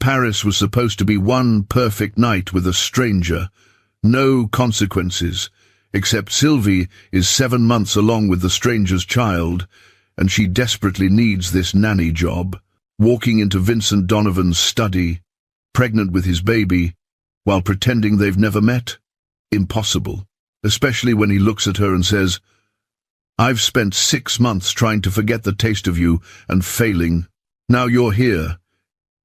Paris was supposed to be one perfect night with a stranger. No consequences, except Sylvie is 7 months along with the stranger's child, and she desperately needs this nanny job. Walking into Vincent Donovan's study, pregnant with his baby, while pretending they've never met? Impossible, especially when he looks at her and says, "I've spent 6 months trying to forget the taste of you and failing. Now you're here,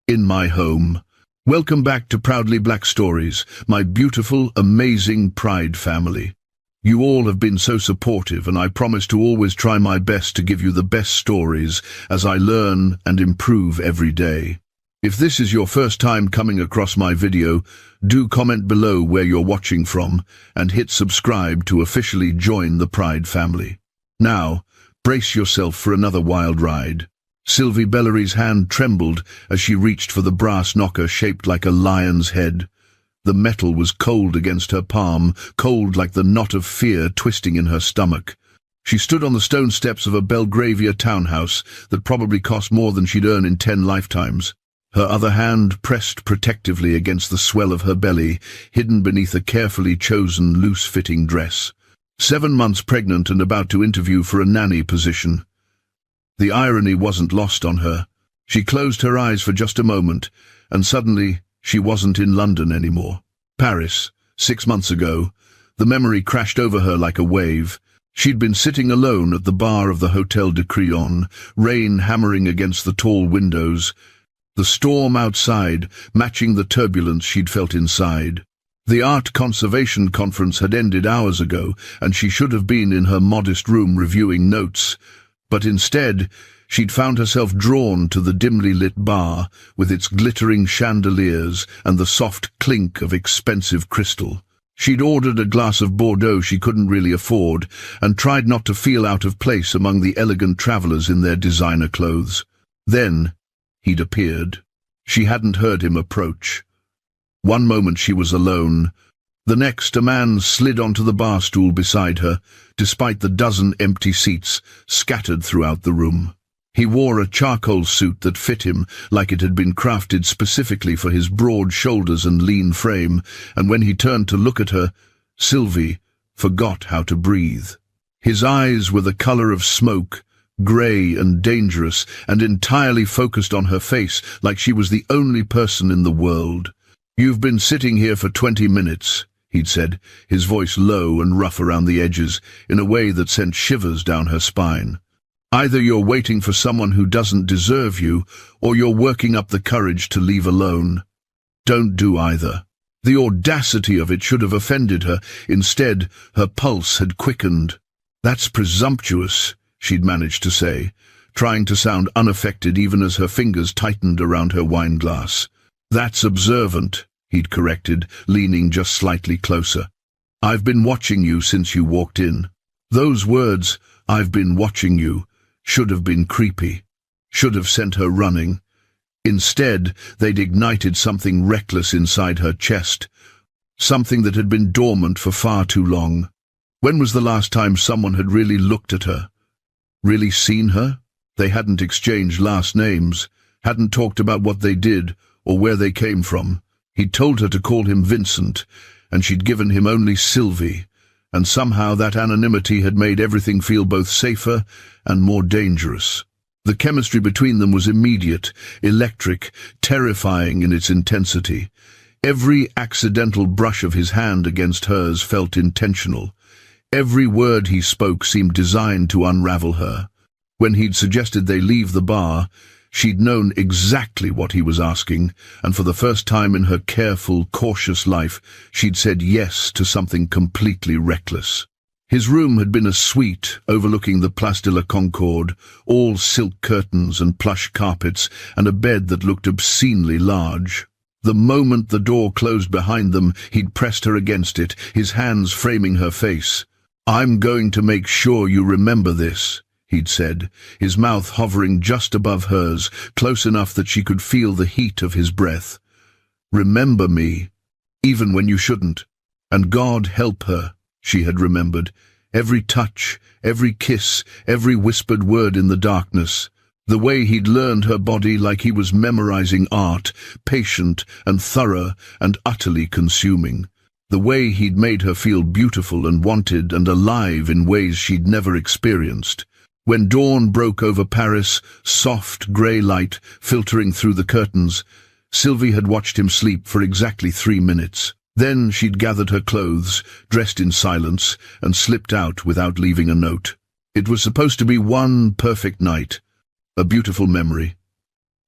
in my home. Welcome back to Proudly Black Stories, my beautiful, amazing Pride family. You all have been so supportive, and I promise to always try my best to give you the best stories as I learn and improve every day. If this is your first time coming across my video, do comment below where you're watching from and hit subscribe to officially join the Pride family. Now, brace yourself for another wild ride." Sylvie Bellery's hand trembled as she reached for the brass knocker shaped like a lion's head. The metal was cold against her palm, cold like the knot of fear twisting in her stomach. She stood on the stone steps of a Belgravia townhouse that probably cost more than she'd earn in 10 lifetimes. Her other hand pressed protectively against the swell of her belly, hidden beneath a carefully chosen loose-fitting dress. 7 months pregnant and about to interview for a nanny position. The irony wasn't lost on her. She closed her eyes for just a moment, and suddenly she wasn't in London anymore. Paris, 6 months ago. The memory crashed over her like a wave. She'd been sitting alone at the bar of the Hotel de Crillon, rain hammering against the tall windows, the storm outside matching the turbulence she'd felt inside. The art conservation conference had ended hours ago, and she should have been in her modest room reviewing notes. But instead, she'd found herself drawn to the dimly lit bar with its glittering chandeliers and the soft clink of expensive crystal. She'd ordered a glass of Bordeaux she couldn't really afford and tried not to feel out of place among the elegant travelers in their designer clothes. Then he'd appeared. She hadn't heard him approach. One moment she was alone. The next, a man slid onto the bar stool beside her, despite the dozen empty seats scattered throughout the room. He wore a charcoal suit that fit him like it had been crafted specifically for his broad shoulders and lean frame, and when he turned to look at her, Sylvie forgot how to breathe. His eyes were the color of smoke, grey and dangerous, and entirely focused on her face like she was the only person in the world. "You've been sitting here for 20 minutes, he'd said, his voice low and rough around the edges, in a way that sent shivers down her spine. "Either you're waiting for someone who doesn't deserve you, or you're working up the courage to leave alone. Don't do either." The audacity of it should have offended her. Instead, her pulse had quickened. "That's presumptuous," she'd managed to say, trying to sound unaffected even as her fingers tightened around her wine glass. "That's observant," he'd corrected, leaning just slightly closer. "I've been watching you since you walked in." Those words, "I've been watching you," should have been creepy, should have sent her running. Instead, they'd ignited something reckless inside her chest, something that had been dormant for far too long. When was the last time someone had really looked at her? Really seen her? They hadn't exchanged last names, hadn't talked about what they did or where they came from. He'd told her to call him Vincent, and she'd given him only Sylvie, and somehow that anonymity had made everything feel both safer and more dangerous. The chemistry between them was immediate, electric, terrifying in its intensity. Every accidental brush of his hand against hers felt intentional. Every word he spoke seemed designed to unravel her. When he'd suggested they leave the bar, she'd known exactly what he was asking, and for the first time in her careful, cautious life, she'd said yes to something completely reckless. His room had been a suite overlooking the Place de la Concorde, all silk curtains and plush carpets, and a bed that looked obscenely large. The moment the door closed behind them, he'd pressed her against it, his hands framing her face. "I'm going to make sure you remember this," he'd said, his mouth hovering just above hers, close enough that she could feel the heat of his breath. "Remember me, even when you shouldn't." And God help her, she had remembered. Every touch, every kiss, every whispered word in the darkness. The way he'd learned her body like he was memorizing art, patient and thorough and utterly consuming. The way he'd made her feel beautiful and wanted and alive in ways she'd never experienced. When dawn broke over Paris, soft grey light filtering through the curtains, Sylvie had watched him sleep for exactly 3 minutes. Then she'd gathered her clothes, dressed in silence, and slipped out without leaving a note. It was supposed to be one perfect night, a beautiful memory.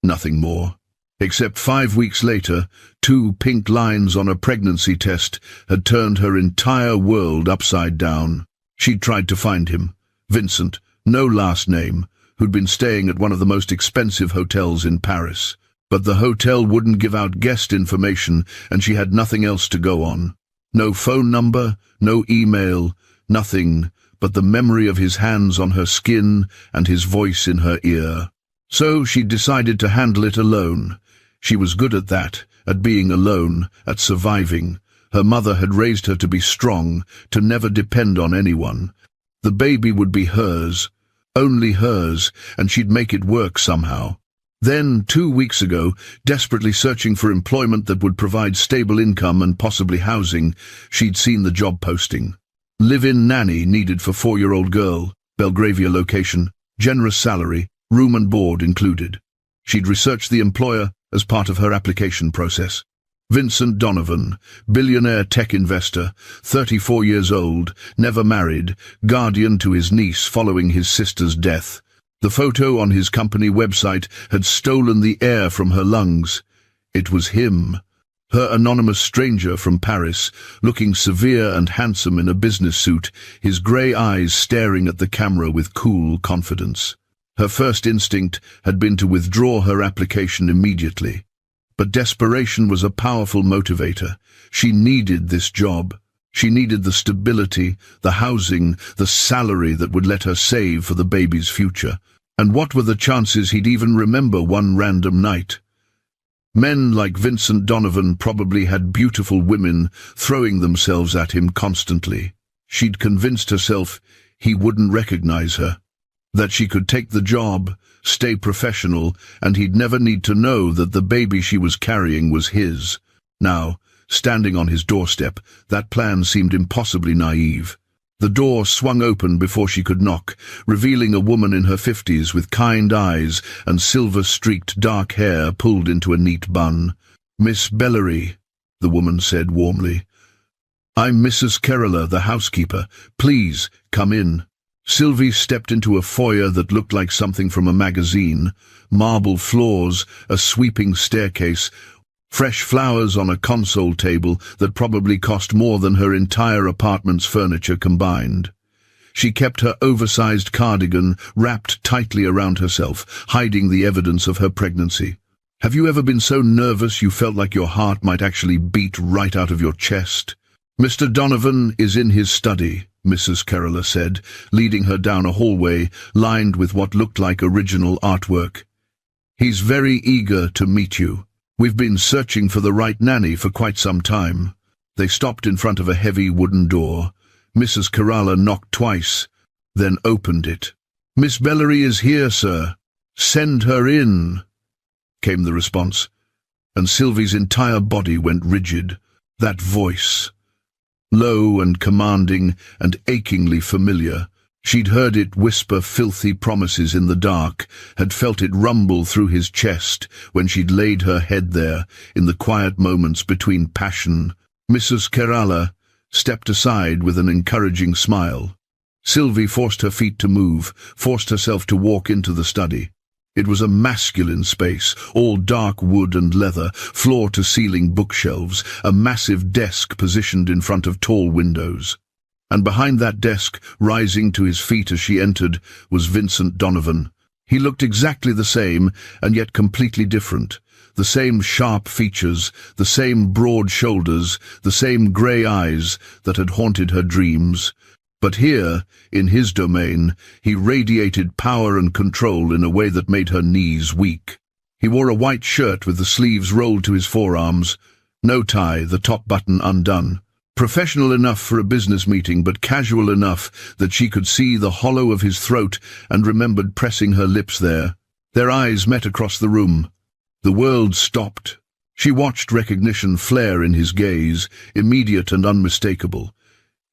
Nothing more. Except 5 weeks later, 2 pink lines on a pregnancy test had turned her entire world upside down. She'd tried to find him, Vincent, no last name, who'd been staying at one of the most expensive hotels in Paris. But the hotel wouldn't give out guest information, and she had nothing else to go on. No phone number, no email, nothing but the memory of his hands on her skin and his voice in her ear. So she decided to handle it alone. She was good at that, at being alone, at surviving. Her mother had raised her to be strong, to never depend on anyone. The baby would be hers, only hers, and she'd make it work somehow. Then, 2 weeks ago, desperately searching for employment that would provide stable income and possibly housing, she'd seen the job posting. Live-in nanny needed for 4-year-old girl, Belgravia location, generous salary, room and board included. She'd researched the employer as part of her application process. Vincent Donovan, billionaire tech investor, 34 years old, never married, guardian to his niece following his sister's death. The photo on his company website had stolen the air from her lungs. It was him, her anonymous stranger from Paris, looking severe and handsome in a business suit, his grey eyes staring at the camera with cool confidence. Her first instinct had been to withdraw her application immediately. But desperation was a powerful motivator. She needed this job. She needed the stability, the housing, the salary that would let her save for the baby's future. And what were the chances he'd even remember one random night? Men like Vincent Donovan probably had beautiful women throwing themselves at him constantly. She'd convinced herself he wouldn't recognize her, that she could take the job, stay professional, and he'd never need to know that the baby she was carrying was his. Now, standing on his doorstep, that plan seemed impossibly naive. The door swung open before she could knock, revealing a woman in her 50s with kind eyes and silver-streaked dark hair pulled into a neat bun. "Miss Bellary," the woman said warmly. "I'm Mrs. Kerala, the housekeeper. Please, come in." Sylvie stepped into a foyer that looked like something from a magazine. Marble floors, a sweeping staircase, fresh flowers on a console table that probably cost more than her entire apartment's furniture combined. She kept her oversized cardigan wrapped tightly around herself, hiding the evidence of her pregnancy. Have you ever been so nervous you felt like your heart might actually beat right out of your chest? "Mr. Donovan is in his study," Mrs. Kerala said, leading her down a hallway lined with what looked like original artwork. "He's very eager to meet you. We've been searching for the right nanny for quite some time." They stopped in front of a heavy wooden door. Mrs. Kerala knocked twice, then opened it. "Miss Bellary is here, sir. Send her in," came the response, and Sylvie's entire body went rigid. That voice, low and commanding and achingly familiar. She'd heard it whisper filthy promises in the dark, had felt it rumble through his chest when she'd laid her head there in the quiet moments between passion. Mrs. Kerala stepped aside with an encouraging smile. Sylvie forced her feet to move, forced herself to walk into the study. It was a masculine space, all dark wood and leather, floor-to-ceiling bookshelves, a massive desk positioned in front of tall windows. And behind that desk, rising to his feet as she entered, was Vincent Donovan. He looked exactly the same, and yet completely different. The same sharp features, the same broad shoulders, the same grey eyes that had haunted her dreams. But here, in his domain, he radiated power and control in a way that made her knees weak. He wore a white shirt with the sleeves rolled to his forearms, no tie, the top button undone. Professional enough for a business meeting, but casual enough that she could see the hollow of his throat and remembered pressing her lips there. Their eyes met across the room. The world stopped. She watched recognition flare in his gaze, immediate and unmistakable.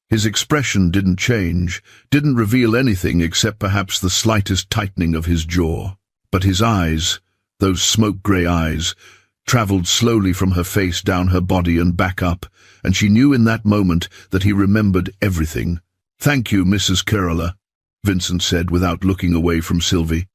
His expression didn't change, didn't reveal anything except perhaps the slightest tightening of his jaw. But his eyes, those smoke-grey eyes, traveled slowly from her face down her body and back up, and she knew in that moment that he remembered everything. "Thank you, Mrs. Kerala," Vincent said without looking away from Sylvie.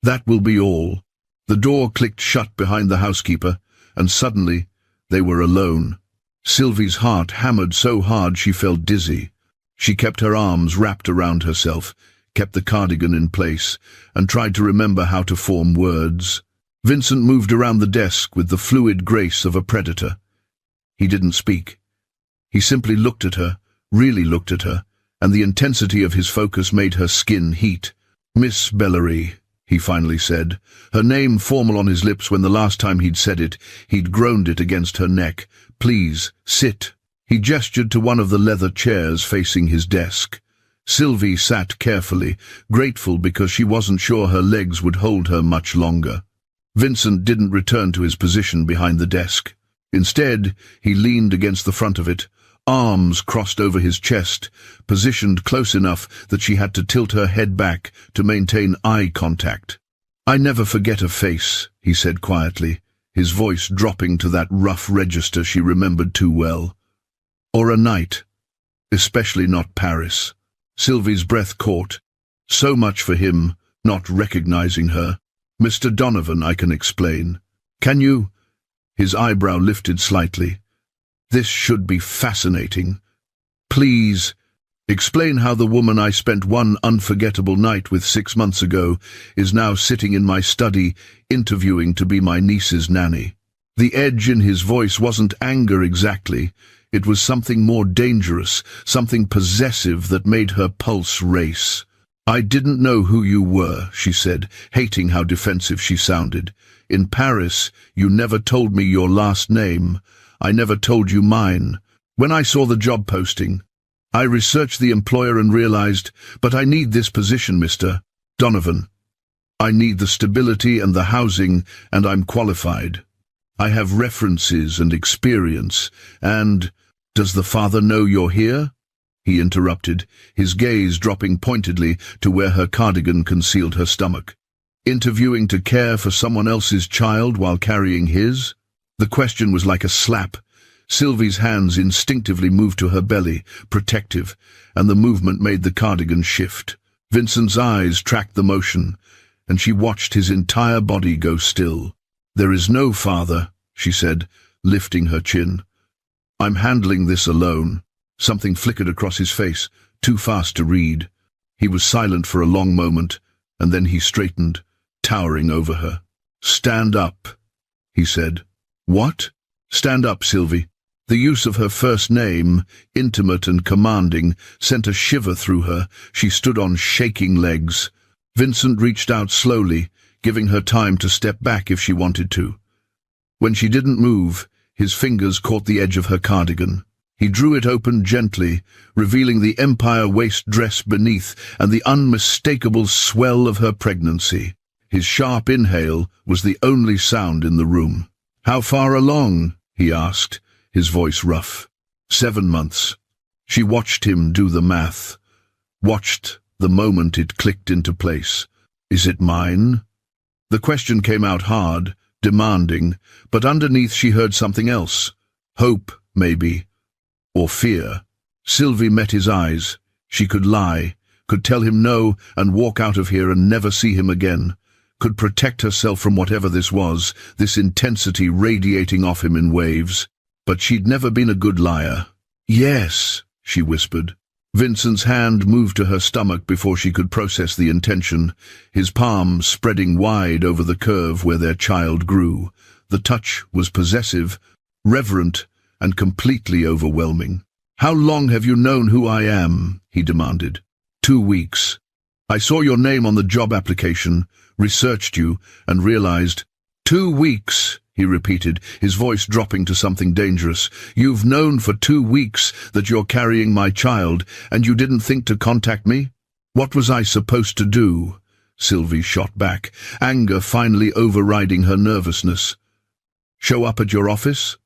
"That will be all." The door clicked shut behind the housekeeper, and suddenly they were alone. Sylvie's heart hammered so hard she felt dizzy. She kept her arms wrapped around herself, kept the cardigan in place, and tried to remember how to form words. Vincent moved around the desk with the fluid grace of a predator. He didn't speak. He simply looked at her, really looked at her, and the intensity of his focus made her skin heat. "Miss Bellary," he finally said, her name formal on his lips when the last time he'd said it, he'd groaned it against her neck. "Please, sit." He gestured to one of the leather chairs facing his desk. Sylvie sat carefully, grateful because she wasn't sure her legs would hold her much longer. Vincent didn't return to his position behind the desk. Instead, he leaned against the front of it, arms crossed over his chest, positioned close enough that she had to tilt her head back to maintain eye contact. "I never forget a face," he said quietly, his voice dropping to that rough register she remembered too well. "Or a night. Especially not Paris." Sylvie's breath caught. So much for him, not recognizing her. "Mr. Donovan, I can explain. Can you?" His eyebrow lifted slightly. "This should be fascinating. Please, explain how the woman I spent one unforgettable night with 6 months ago is now sitting in my study, interviewing to be my niece's nanny." The edge in his voice wasn't anger exactly. It was something more dangerous, something possessive that made her pulse race. "I didn't know who you were," she said, hating how defensive she sounded. "In Paris, you never told me your last name. I never told you mine. When I saw the job posting, I researched the employer and realized, but I need this position, Mr. Donovan. I need the stability and the housing, and I'm qualified. I have references and experience, and— Does the father know you're here?" He interrupted, his gaze dropping pointedly to where her cardigan concealed her stomach. "Interviewing to care for someone else's child while carrying his?" The question was like a slap. Sylvie's hands instinctively moved to her belly, protective, and the movement made the cardigan shift. Vincent's eyes tracked the motion, and she watched his entire body go still. "There is no father," she said, lifting her chin. "I'm handling this alone." Something flickered across his face, too fast to read. He was silent for a long moment, and then he straightened, towering over her. "Stand up," he said. "What?" "Stand up, Sylvie." The use of her first name, intimate and commanding, sent a shiver through her. She stood on shaking legs. Vincent reached out slowly, giving her time to step back if she wanted to. When she didn't move, his fingers caught the edge of her cardigan. He drew it open gently, revealing the empire waist dress beneath and the unmistakable swell of her pregnancy. His sharp inhale was the only sound in the room. "How far along?" he asked, his voice rough. 7 months. She watched him do the math, watched the moment it clicked into place. "Is it mine?" The question came out hard, demanding, but underneath she heard something else. Hope, maybe. Or fear. Sylvie met his eyes. She could lie, could tell him no and walk out of here and never see him again. Could protect herself from whatever this was, this intensity radiating off him in waves. But she'd never been a good liar. "Yes," she whispered. Vincent's hand moved to her stomach before she could process the intention, his palm spreading wide over the curve where their child grew. The touch was possessive, reverent, and completely overwhelming. "How long have you known who I am?" he demanded. 2 weeks. "I saw your name on the job application, researched you, and realized—" 2 weeks, he repeated, his voice dropping to something dangerous. "You've known for 2 weeks that you're carrying my child, and you didn't think to contact me? What was I supposed to do?" Sylvie shot back, anger finally overriding her nervousness. Show up at your office?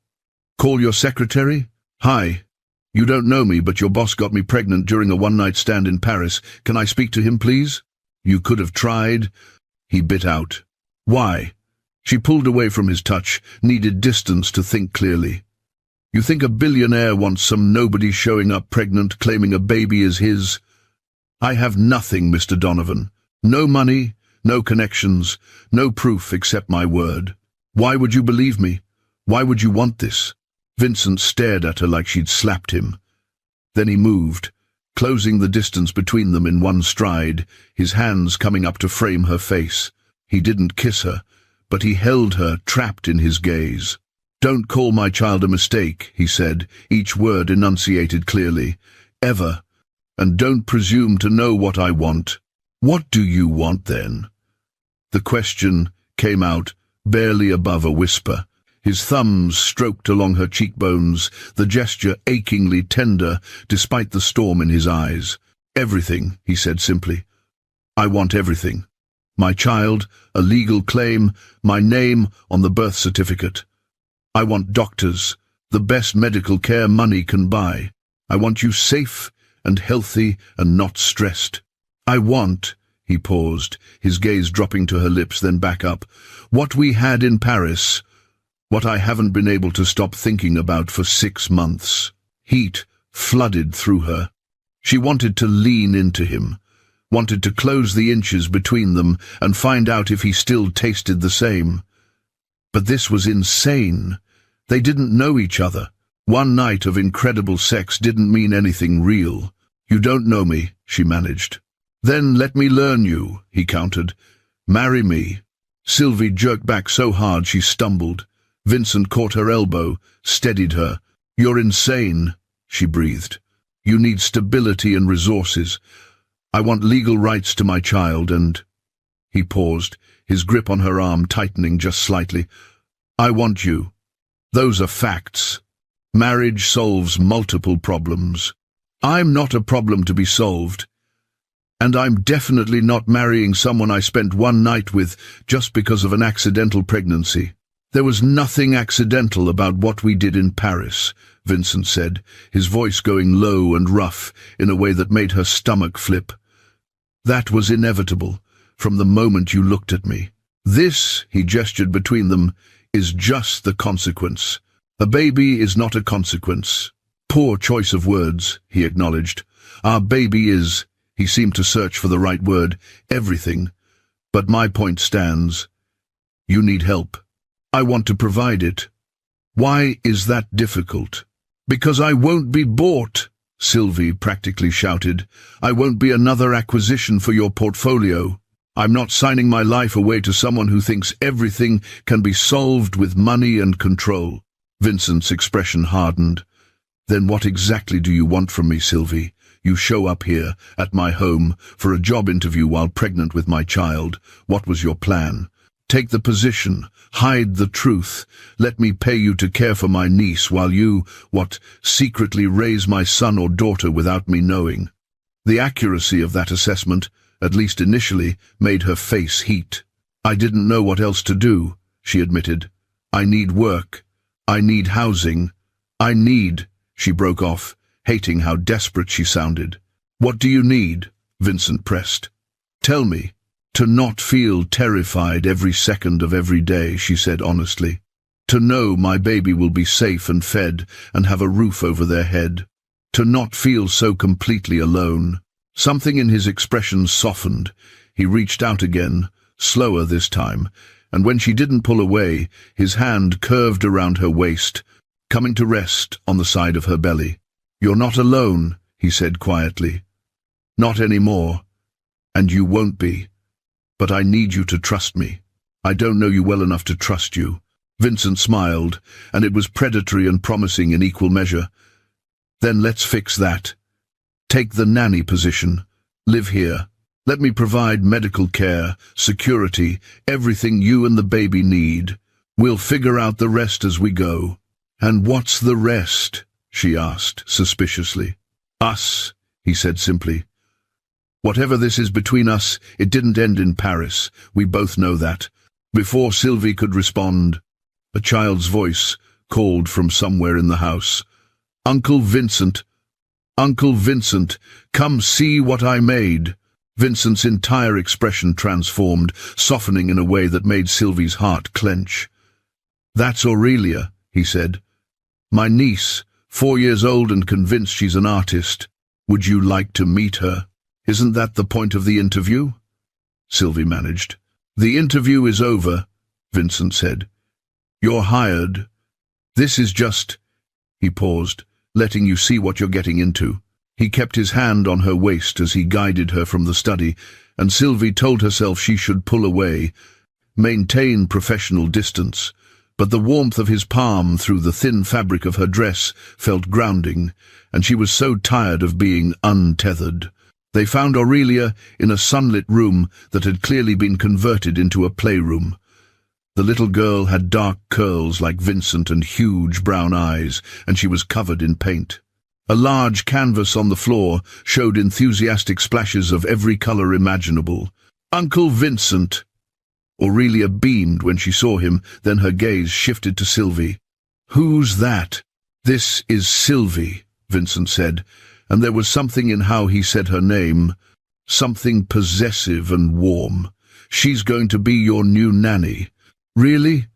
Call your secretary? Hi. You don't know me, but your boss got me pregnant during a one-night stand in Paris. Can I speak to him, please? You could have tried. He bit out. Why? She pulled away from his touch, needed distance to think clearly. You think a billionaire wants some nobody showing up pregnant, claiming a baby is his? I have nothing, Mr. Donovan. No money, no connections, no proof except my word. Why would you believe me? Why would you want this? Vincent stared at her like she'd slapped him. Then he moved, closing the distance between them in one stride, his hands coming up to frame her face. He didn't kiss her, but he held her, trapped in his gaze. Don't call my child a mistake, he said, each word enunciated clearly. Ever. And don't presume to know what I want. What do you want, then? The question came out, barely above a whisper. His thumbs stroked along her cheekbones, the gesture achingly tender, despite the storm in his eyes. Everything, he said simply. I want everything. My child, a legal claim, my name on the birth certificate. I want doctors, the best medical care money can buy. I want you safe and healthy and not stressed. I want, he paused, his gaze dropping to her lips, then back up, what we had in Paris, what I haven't been able to stop thinking about for 6 months. Heat flooded through her. She wanted to lean into him, wanted to close the inches between them and find out if he still tasted the same. But this was insane. They didn't know each other. One night of incredible sex didn't mean anything real. You don't know me, she managed. Then let me learn you, he countered. Marry me. Sylvie jerked back so hard she stumbled. Vincent caught her elbow, steadied her. You're insane, she breathed. You need stability and resources. I want legal rights to my child and... He paused, his grip on her arm tightening just slightly. I want you. Those are facts. Marriage solves multiple problems. I'm not a problem to be solved. And I'm definitely not marrying someone I spent one night with just because of an accidental pregnancy. There was nothing accidental about what we did in Paris, Vincent said, his voice going low and rough in a way that made her stomach flip. That was inevitable, from the moment you looked at me. This, he gestured between them, is just the consequence. A baby is not a consequence. Poor choice of words, he acknowledged. Our baby is, he seemed to search for the right word, everything. But my point stands. You need help. I want to provide it. Why is that difficult? Because I won't be bought, Sylvie practically shouted. I won't be another acquisition for your portfolio. I'm not signing my life away to someone who thinks everything can be solved with money and control. Vincent's expression hardened. Then what exactly do you want from me, Sylvie? You show up here, at my home, for a job interview while pregnant with my child. What was your plan? Take the position, hide the truth. Let me pay you to care for my niece while you, secretly raise my son or daughter without me knowing. The accuracy of that assessment, at least initially, made her face heat. I didn't know what else to do, she admitted. I need work. I need housing. She broke off, hating how desperate she sounded. What do you need? Vincent pressed. Tell me. To not feel terrified every second of every day, she said honestly. To know my baby will be safe and fed and have a roof over their head. To not feel so completely alone. Something in his expression softened. He reached out again, slower this time, and when she didn't pull away, his hand curved around her waist, coming to rest on the side of her belly. You're not alone, he said quietly. Not anymore. And you won't be. But I need you to trust me. I don't know you well enough to trust you. Vincent smiled, and it was predatory and promising in equal measure. Then let's fix that. Take the nanny position. Live here. Let me provide medical care, security, everything you and the baby need. We'll figure out the rest as we go. And what's the rest? She asked, suspiciously. Us, he said simply. Whatever this is between us, it didn't end in Paris. We both know that. Before Sylvie could respond, a child's voice called from somewhere in the house. "Uncle Vincent! Uncle Vincent! Come see what I made!" Vincent's entire expression transformed, softening in a way that made Sylvie's heart clench. "That's Aurelia," he said. "My niece, 4 years old and convinced she's an artist. Would you like to meet her?" "Isn't that the point of the interview?" Sylvie managed. "The interview is over," Vincent said. "You're hired. This is just—" He paused, "letting you see what you're getting into." He kept his hand on her waist as he guided her from the study, and Sylvie told herself she should pull away, maintain professional distance. But the warmth of his palm through the thin fabric of her dress felt grounding, and she was so tired of being untethered. They found Aurelia in a sunlit room that had clearly been converted into a playroom. The little girl had dark curls like Vincent and huge brown eyes, and she was covered in paint. A large canvas on the floor showed enthusiastic splashes of every color imaginable. "Uncle Vincent!" Aurelia beamed when she saw him, then her gaze shifted to Sylvie. "Who's that?" "This is Sylvie," Vincent said, and there was something in how he said her name, something possessive and warm. "She's going to be your new nanny." "Really?"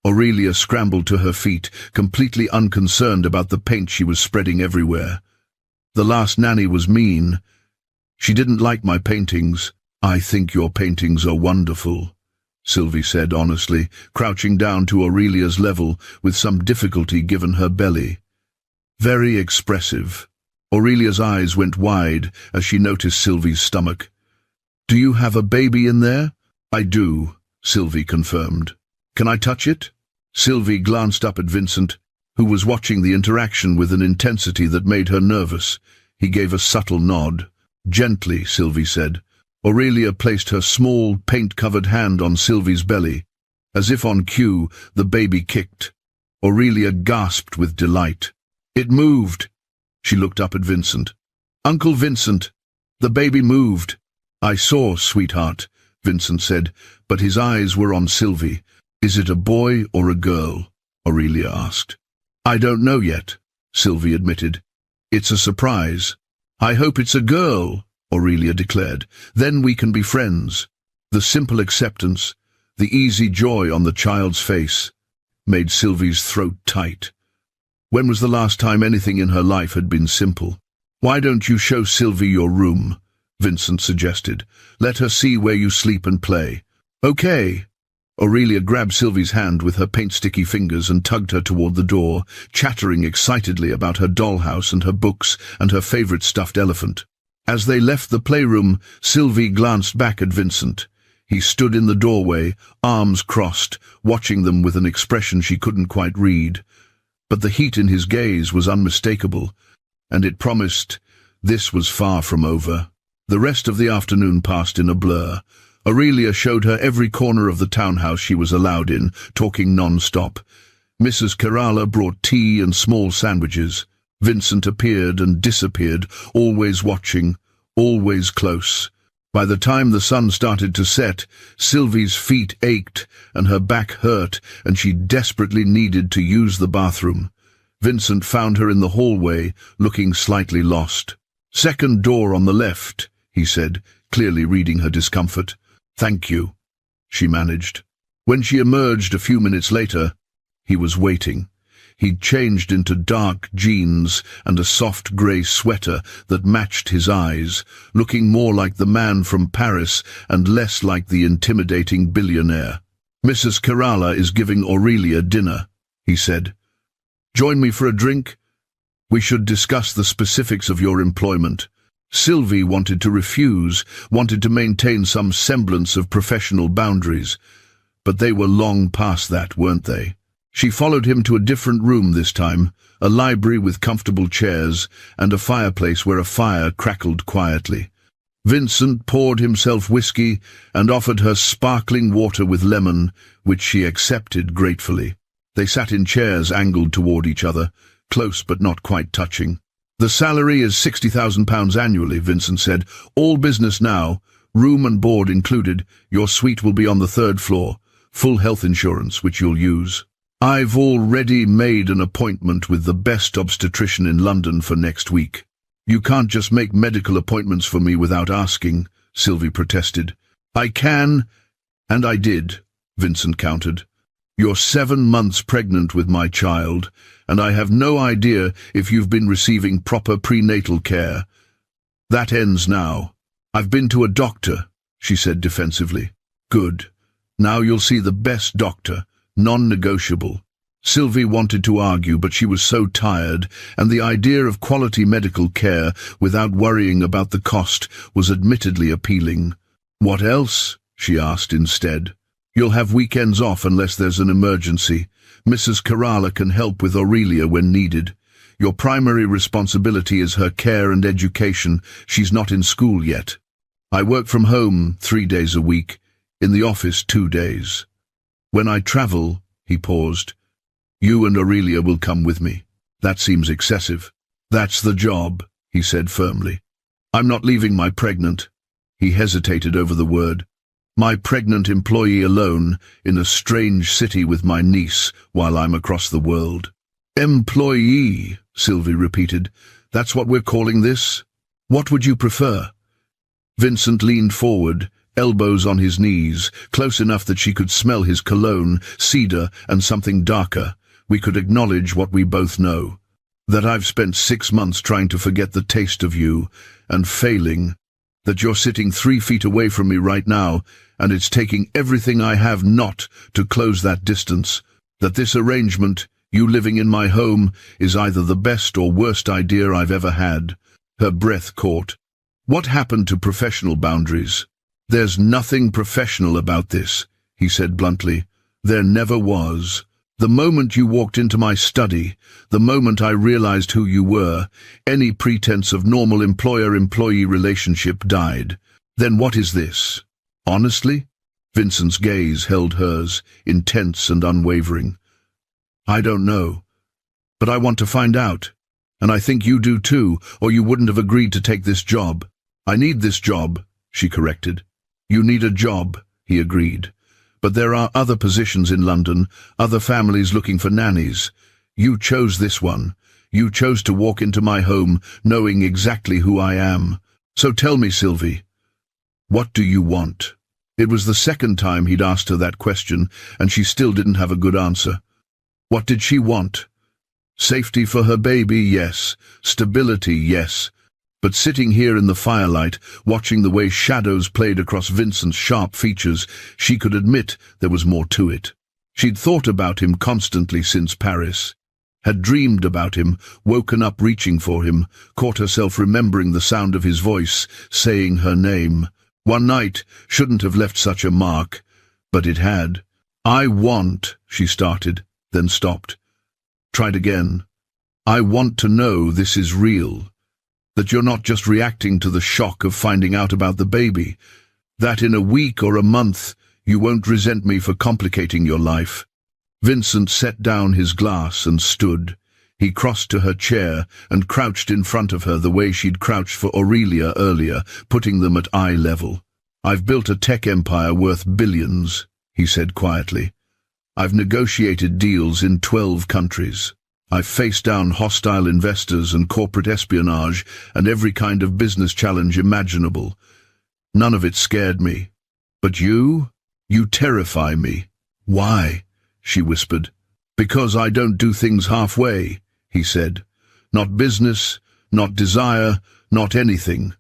Aurelia scrambled to her feet, completely unconcerned about the paint she was spreading everywhere. "The last nanny was mean. She didn't like my paintings." "I think your paintings are wonderful," Sylvie said honestly, crouching down to Aurelia's level with some difficulty given her belly. "Very expressive." Aurelia's eyes went wide as she noticed Sylvie's stomach. "Do you have a baby in there?" "I do," Sylvie confirmed. "Can I touch it?" Sylvie glanced up at Vincent, who was watching the interaction with an intensity that made her nervous. He gave a subtle nod. "Gently," Sylvie said. Aurelia placed her small, paint-covered hand on Sylvie's belly. As if on cue, the baby kicked. Aurelia gasped with delight. "It moved!" She looked up at Vincent. "Uncle Vincent, the baby moved." "I saw, sweetheart," Vincent said, but his eyes were on Sylvie. "Is it a boy or a girl?" Aurelia asked. "I don't know yet," Sylvie admitted. "It's a surprise." "I hope it's a girl," Aurelia declared. "Then we can be friends." The simple acceptance, the easy joy on the child's face, made Sylvie's throat tight. When was the last time anything in her life had been simple? "Why don't you show Sylvie your room?" Vincent suggested. "Let her see where you sleep and play." "Okay." Aurelia grabbed Sylvie's hand with her paint-sticky fingers and tugged her toward the door, chattering excitedly about her dollhouse and her books and her favorite stuffed elephant. As they left the playroom, Sylvie glanced back at Vincent. He stood in the doorway, arms crossed, watching them with an expression she couldn't quite read. But the heat in his gaze was unmistakable, and it promised this was far from over. The rest of the afternoon passed in a blur. Aurelia showed her every corner of the townhouse she was allowed in, talking non-stop. Mrs. Kerala brought tea and small sandwiches. Vincent appeared and disappeared, always watching, always close. By the time the sun started to set, Sylvie's feet ached and her back hurt, and she desperately needed to use the bathroom. Vincent found her in the hallway, looking slightly lost. "Second door on the left," he said, clearly reading her discomfort. "Thank you," she managed. When she emerged a few minutes later, he was waiting. He'd changed into dark jeans and a soft grey sweater that matched his eyes, looking more like the man from Paris and less like the intimidating billionaire. "Mrs. Kerala is giving Aurelia dinner," he said. "Join me for a drink? We should discuss the specifics of your employment." Sylvie wanted to refuse, wanted to maintain some semblance of professional boundaries, but they were long past that, weren't they? She followed him to a different room this time, a library with comfortable chairs and a fireplace where a fire crackled quietly. Vincent poured himself whiskey and offered her sparkling water with lemon, which she accepted gratefully. They sat in chairs angled toward each other, close but not quite touching. The salary is £60,000 annually, Vincent said. All business now, room and board included. Your suite will be on the 3rd floor. Full health insurance, which you'll use. I've already made an appointment with the best obstetrician in London for next week. You can't just make medical appointments for me without asking, Sylvie protested. I can, and I did, Vincent countered. You're 7 months pregnant with my child, and I have no idea if you've been receiving proper prenatal care. That ends now. I've been to a doctor, she said defensively. Good. Now you'll see the best doctor, non-negotiable. Sylvie wanted to argue, but she was so tired, and the idea of quality medical care without worrying about the cost was admittedly appealing. What else? She asked instead. You'll have weekends off unless there's an emergency. Mrs. Kerala can help with Aurelia when needed. Your primary responsibility is her care and education. She's not in school yet. I work from home 3 days a week, in the office 2 days. When I travel, he paused, you and Aurelia will come with me. That seems excessive. That's the job, he said firmly. I'm not leaving my pregnant. He hesitated over the word. My pregnant employee alone in a strange city with my niece while I'm across the world. Employee, Sylvie repeated. That's what we're calling this? What would you prefer? Vincent leaned forward, elbows on his knees, close enough that she could smell his cologne, cedar, and something darker. We could acknowledge what we both know. That I've spent 6 months trying to forget the taste of you, and failing. That you're sitting 3 feet away from me right now, and it's taking everything I have not to close that distance. That this arrangement, you living in my home, is either the best or worst idea I've ever had. Her breath caught. What happened to professional boundaries? There's nothing professional about this, he said bluntly. There never was. The moment you walked into my study, the moment I realized who you were, any pretense of normal employer-employee relationship died. Then what is this? Honestly? Vincent's gaze held hers, intense and unwavering. I don't know. But I want to find out. And I think you do too, or you wouldn't have agreed to take this job. I need this job, she corrected. You need a job, he agreed. But there are other positions in London, other families looking for nannies. You chose this one. You chose to walk into my home knowing exactly who I am. So tell me, Sylvie, what do you want? It was the second time he'd asked her that question, and she still didn't have a good answer. What did she want? Safety for her baby, yes. Stability, yes. But sitting here in the firelight, watching the way shadows played across Vincent's sharp features, she could admit there was more to it. She'd thought about him constantly since Paris, had dreamed about him, woken up reaching for him, caught herself remembering the sound of his voice, saying her name. One night shouldn't have left such a mark, but it had. I want, she started, then stopped. Tried again. I want to know this is real. That you're not just reacting to the shock of finding out about the baby. That in a week or a month you won't resent me for complicating your life. Vincent set down his glass and stood. He crossed to her chair and crouched in front of her the way she'd crouched for Aurelia earlier, putting them at eye level. I've built a tech empire worth billions, he said quietly. I've negotiated deals in 12 countries. I've faced down hostile investors and corporate espionage and every kind of business challenge imaginable. None of it scared me. But you terrify me. Why? She whispered. Because I don't do things halfway, he said. Not business, not desire, not anything.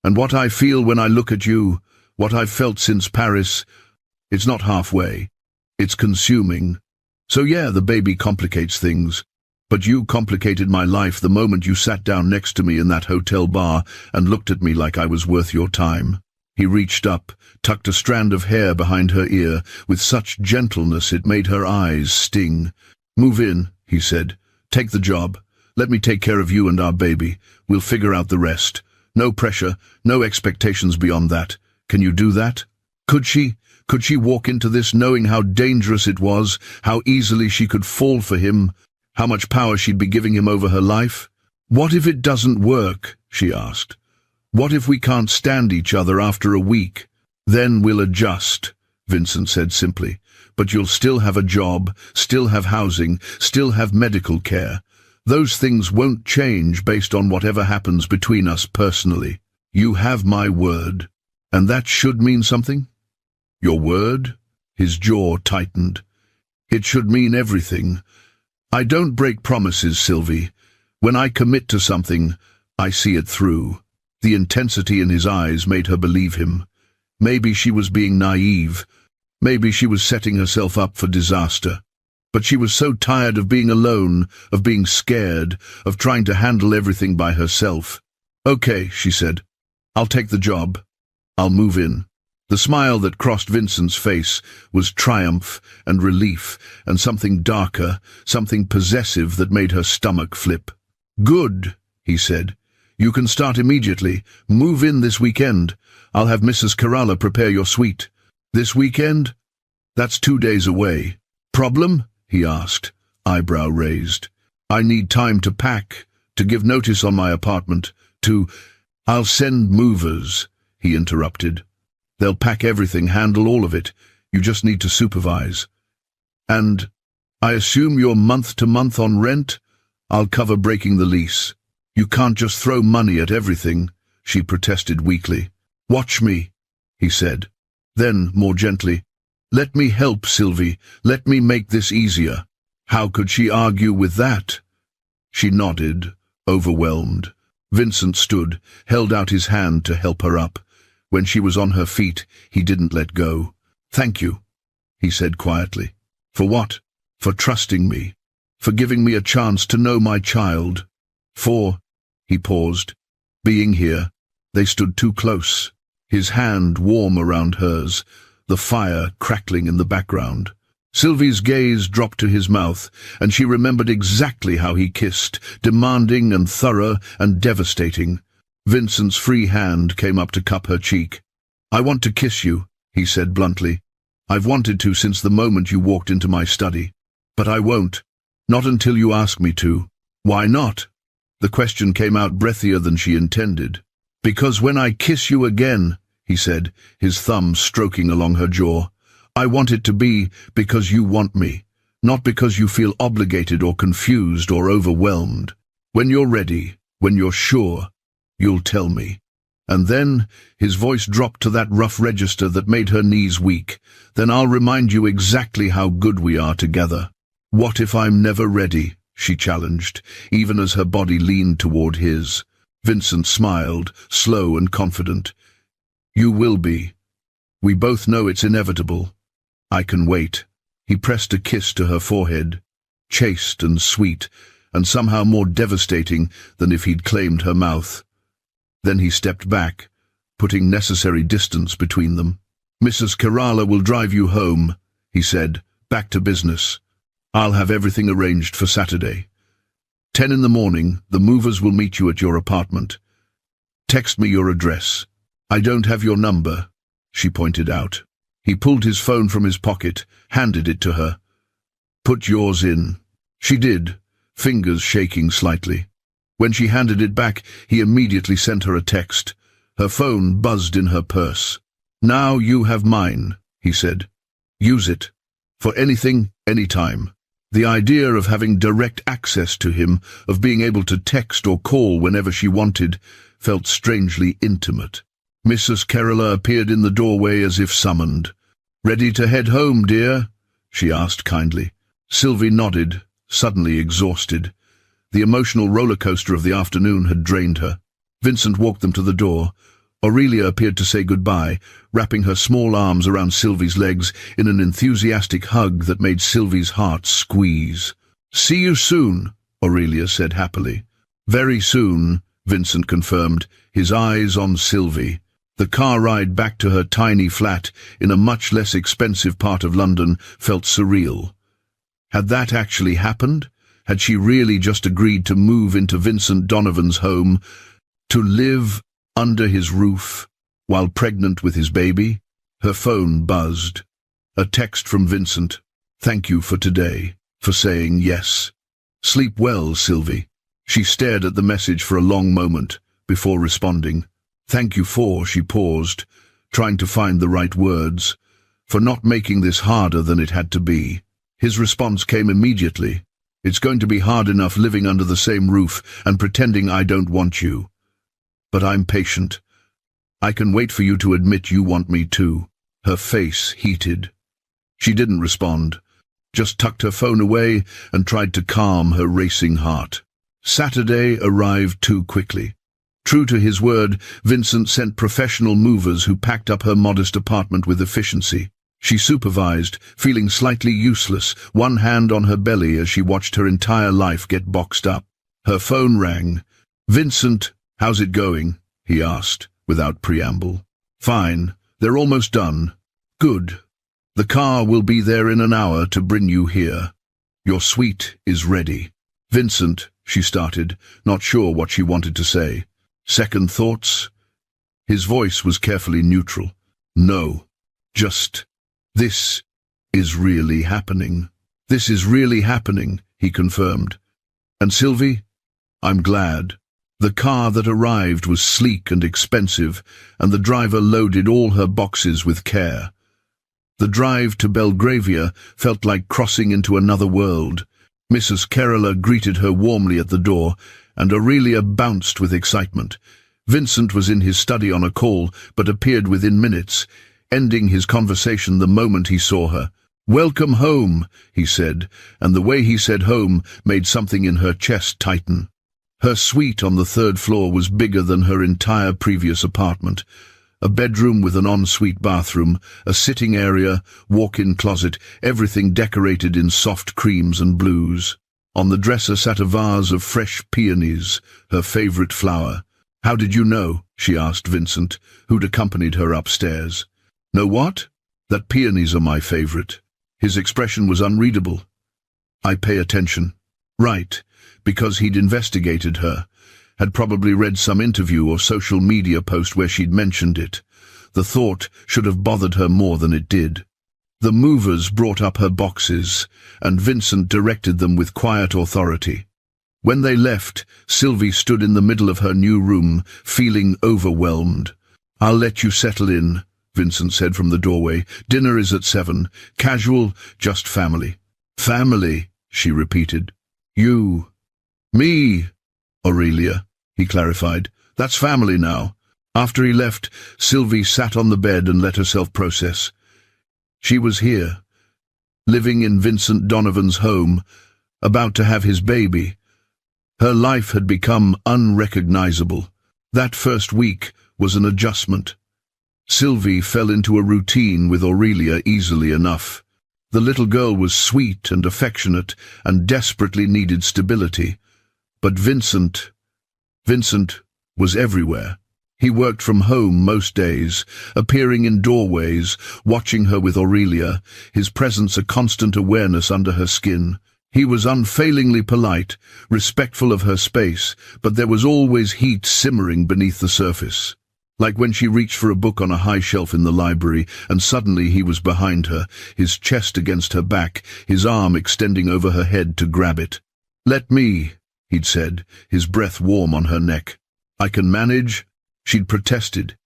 And what I feel when I look at you, what I've felt since Paris, it's not halfway. It's consuming. So yeah, the baby complicates things. But you complicated my life the moment you sat down next to me in that hotel bar and looked at me like I was worth your time. He reached up, tucked a strand of hair behind her ear, with such gentleness it made her eyes sting. Move in, he said. Take the job. Let me take care of you and our baby. We'll figure out the rest. No pressure, no expectations beyond that. Can you do that? Could she? Could she walk into this knowing how dangerous it was, how easily she could fall for him, how much power she'd be giving him over her life? "What if it doesn't work?" she asked. "What if we can't stand each other after a week?" "Then we'll adjust," Vincent said simply. "But you'll still have a job, still have housing, still have medical care. Those things won't change based on whatever happens between us personally. You have my word. And that should mean something?" "Your word?" His jaw tightened. "It should mean everything. I don't break promises, Sylvie. When I commit to something, I see it through." The intensity in his eyes made her believe him. Maybe she was being naive. Maybe she was setting herself up for disaster. But she was so tired of being alone, of being scared, of trying to handle everything by herself. "Okay," she said. "I'll take the job. I'll move in." The smile that crossed Vincent's face was triumph and relief and something darker, something possessive that made her stomach flip. "Good," he said. "You can start immediately. Move in this weekend. I'll have Mrs. Kerala prepare your suite." "This weekend? That's 2 days away." "Problem?" he asked, eyebrow raised. "I need time to pack, to give notice on my apartment, to—" "I'll send movers," he interrupted. "They'll pack everything, handle all of it. You just need to supervise. And I assume you're month to month on rent? I'll cover breaking the lease." "You can't just throw money at everything," she protested weakly. "Watch me," he said. Then, more gently, "Let me help, Sylvie. Let me make this easier." How could she argue with that? She nodded, overwhelmed. Vincent stood, held out his hand to help her up. When she was on her feet, he didn't let go. "Thank you," he said quietly. "For what?" "For trusting me. For giving me a chance to know my child. For—" he paused. "Being here." They stood too close. His hand warm around hers, the fire crackling in the background. Sylvie's gaze dropped to his mouth, and she remembered exactly how he kissed, demanding and thorough and devastating. Vincent's free hand came up to cup her cheek. "I want to kiss you," he said bluntly. "I've wanted to since the moment you walked into my study. But I won't. Not until you ask me to." "Why not?" The question came out breathier than she intended. "Because when I kiss you again," he said, his thumb stroking along her jaw, "I want it to be because you want me, not because you feel obligated or confused or overwhelmed. When you're ready, when you're sure, you'll tell me." And then his voice dropped to that rough register that made her knees weak. "Then I'll remind you exactly how good we are together." "What if I'm never ready?" she challenged, even as her body leaned toward his. Vincent smiled, slow and confident. "You will be. We both know it's inevitable. I can wait." He pressed a kiss to her forehead, chaste and sweet, and somehow more devastating than if he'd claimed her mouth. Then he stepped back, putting necessary distance between them. "Mrs. Kerala will drive you home," he said, back to business. "I'll have everything arranged for Saturday. 10 in the morning, the movers will meet you at your apartment. Text me your address." "I don't have your number," she pointed out. He pulled his phone from his pocket, handed it to her. "Put yours in." She did, fingers shaking slightly. When she handed it back, he immediately sent her a text. Her phone buzzed in her purse. "Now you have mine," he said. "Use it. For anything, anytime." The idea of having direct access to him, of being able to text or call whenever she wanted, felt strangely intimate. Mrs. Kerala appeared in the doorway as if summoned. "Ready to head home, dear?" she asked kindly. Sylvie nodded, suddenly exhausted. The emotional roller coaster of the afternoon had drained her. Vincent walked them to the door. Aurelia appeared to say goodbye, wrapping her small arms around Sylvie's legs in an enthusiastic hug that made Sylvie's heart squeeze. "See you soon," Aurelia said happily. "Very soon," Vincent confirmed, his eyes on Sylvie. The car ride back to her tiny flat in a much less expensive part of London felt surreal. Had that actually happened? Had she really just agreed to move into Vincent Donovan's home, to live under his roof, while pregnant with his baby? Her phone buzzed. A text from Vincent. "Thank you for today, for saying yes. Sleep well, Sylvie." She stared at the message for a long moment before responding. "Thank you for," she paused, trying to find the right words, "for not making this harder than it had to be." His response came immediately. "It's going to be hard enough living under the same roof and pretending I don't want you. But I'm patient. I can wait for you to admit you want me too." Her face heated. She didn't respond, just tucked her phone away and tried to calm her racing heart. Saturday arrived too quickly. True to his word, Vincent sent professional movers who packed up her modest apartment with efficiency. She supervised, feeling slightly useless, one hand on her belly as she watched her entire life get boxed up. Her phone rang. "Vincent, how's it going?" he asked, without preamble. "Fine. They're almost done." "Good. The car will be there in an hour to bring you here. Your suite is ready." "Vincent," she started, not sure what she wanted to say. "Second thoughts?" His voice was carefully neutral. "No. Just, this is really happening." "This is really happening," he confirmed. "And Sylvie? I'm glad." The car that arrived was sleek and expensive, and the driver loaded all her boxes with care. The drive to Belgravia felt like crossing into another world. Mrs. Kerala greeted her warmly at the door, and Aurelia bounced with excitement. Vincent was in his study on a call, but appeared within minutes, ending his conversation the moment he saw her. "Welcome home," he said, and the way he said home made something in her chest tighten. Her suite on the third floor was bigger than her entire previous apartment. A bedroom with an ensuite bathroom, a sitting area, walk-in closet, everything decorated in soft creams and blues. On the dresser sat a vase of fresh peonies, her favorite flower. "How did you know?" she asked Vincent, who'd accompanied her upstairs. "Know what?" "That peonies are my favorite." His expression was unreadable. "I pay attention." Right, because he'd investigated her, had probably read some interview or social media post where she'd mentioned it. The thought should have bothered her more than it did. The movers brought up her boxes, and Vincent directed them with quiet authority. When they left, Sylvie stood in the middle of her new room, feeling overwhelmed. "I'll let you settle in," Vincent said from the doorway. "Dinner is at 7. Casual, just family." "Family," she repeated. "You." "Me, Aurelia," he clarified. "That's family now." After he left, Sylvie sat on the bed and let herself process. She was here, living in Vincent Donovan's home, about to have his baby. Her life had become unrecognizable. That first week was an adjustment. Sylvie fell into a routine with Aurelia easily enough. The little girl was sweet and affectionate and desperately needed stability. But Vincent was everywhere. He worked from home most days, appearing in doorways, watching her with Aurelia, his presence a constant awareness under her skin. He was unfailingly polite, respectful of her space, but there was always heat simmering beneath the surface. Like when she reached for a book on a high shelf in the library, and suddenly he was behind her, his chest against her back, his arm extending over her head to grab it. "Let me," he'd said, his breath warm on her neck. "I can manage," she'd protested,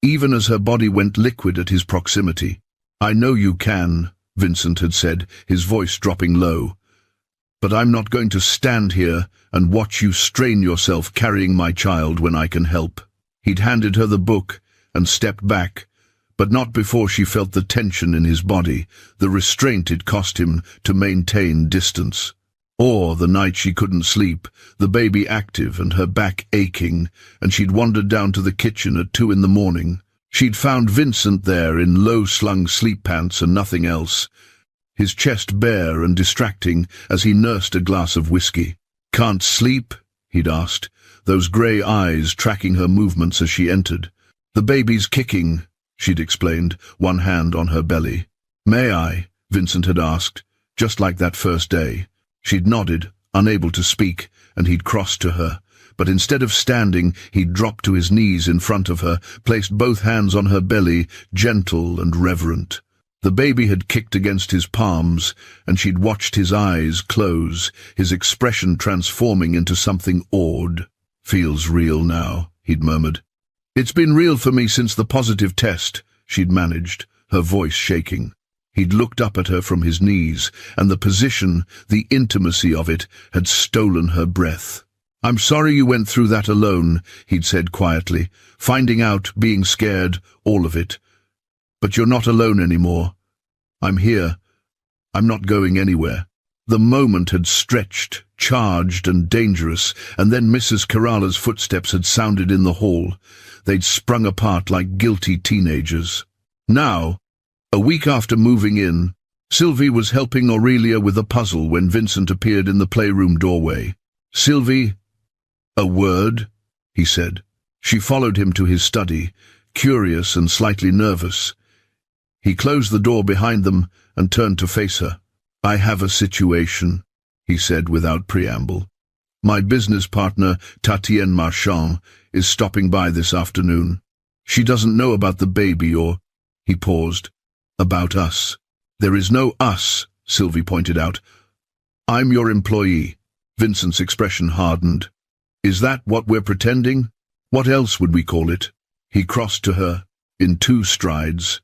even as her body went liquid at his proximity. "I know you can," Vincent had said, his voice dropping low. "But I'm not going to stand here and watch you strain yourself carrying my child when I can help." He'd handed her the book and stepped back, but not before she felt the tension in his body, the restraint it cost him to maintain distance. Or the night she couldn't sleep, the baby active and her back aching, and she'd wandered down to the kitchen at 2 in the morning. She'd found Vincent there in low-slung sleep pants and nothing else, his chest bare and distracting as he nursed a glass of whiskey. "Can't sleep?" he'd asked, those grey eyes tracking her movements as she entered. "The baby's kicking," she'd explained, one hand on her belly. "May I?" Vincent had asked, just like that first day. She'd nodded, unable to speak, and he'd crossed to her. But instead of standing, he'd dropped to his knees in front of her, placed both hands on her belly, gentle and reverent. The baby had kicked against his palms, and she'd watched his eyes close, his expression transforming into something awed. "Feels real now," he'd murmured. "It's been real for me since the positive test," she'd managed, her voice shaking. He'd looked up at her from his knees, and the position, the intimacy of it, had stolen her breath. "I'm sorry you went through that alone," he'd said quietly, "finding out, being scared, all of it. But you're not alone anymore. I'm here. I'm not going anywhere." The moment had stretched, charged and dangerous, and then Mrs. Kerala's footsteps had sounded in the hall. They'd sprung apart like guilty teenagers. Now, a week after moving in, Sylvie was helping Aurelia with a puzzle when Vincent appeared in the playroom doorway. "Sylvie, a word," he said. She followed him to his study, curious and slightly nervous. He closed the door behind them and turned to face her. "I have a situation," he said without preamble. "My business partner, Tatienne Marchand, is stopping by this afternoon. She doesn't know about the baby or—" He paused. "About us." "There is no us," Sylvie pointed out. "I'm your employee." Vincent's expression hardened. "Is that what we're pretending? What else would we call it?" He crossed to her, in 2 strides.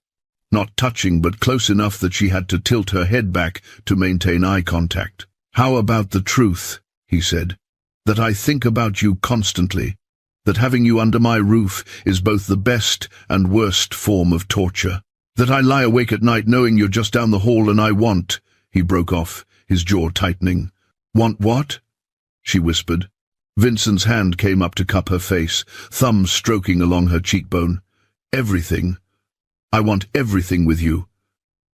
Not touching but close enough that she had to tilt her head back to maintain eye contact. "How about the truth?" he said. "That I think about you constantly. That having you under my roof is both the best and worst form of torture. That I lie awake at night knowing you're just down the hall and I want—" He broke off, his jaw tightening. "Want what?" she whispered. Vincent's hand came up to cup her face, thumb stroking along her cheekbone. "Everything. I want everything with you.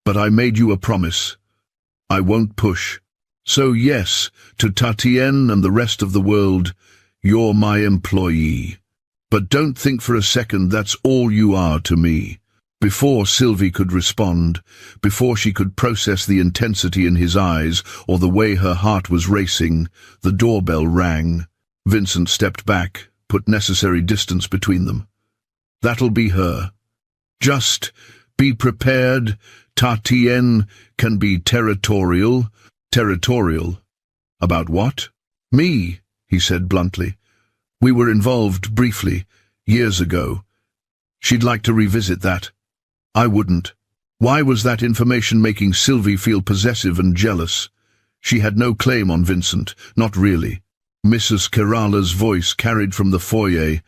But I made you a promise. I won't push. So yes, to Tatienne and the rest of the world, you're my employee. But don't think for a second that's all you are to me." Before Sylvie could respond, before she could process the intensity in his eyes or the way her heart was racing, the doorbell rang. Vincent stepped back, put necessary distance between them. "That'll be her. Just be prepared. Tatienne can be territorial." "Territorial? About what?" "Me," he said bluntly. "We were involved briefly, years ago. She'd like to revisit that. I wouldn't." Why was that information making Sylvie feel possessive and jealous? She had no claim on Vincent, not really. Mrs. Kerala's voice carried from the foyer,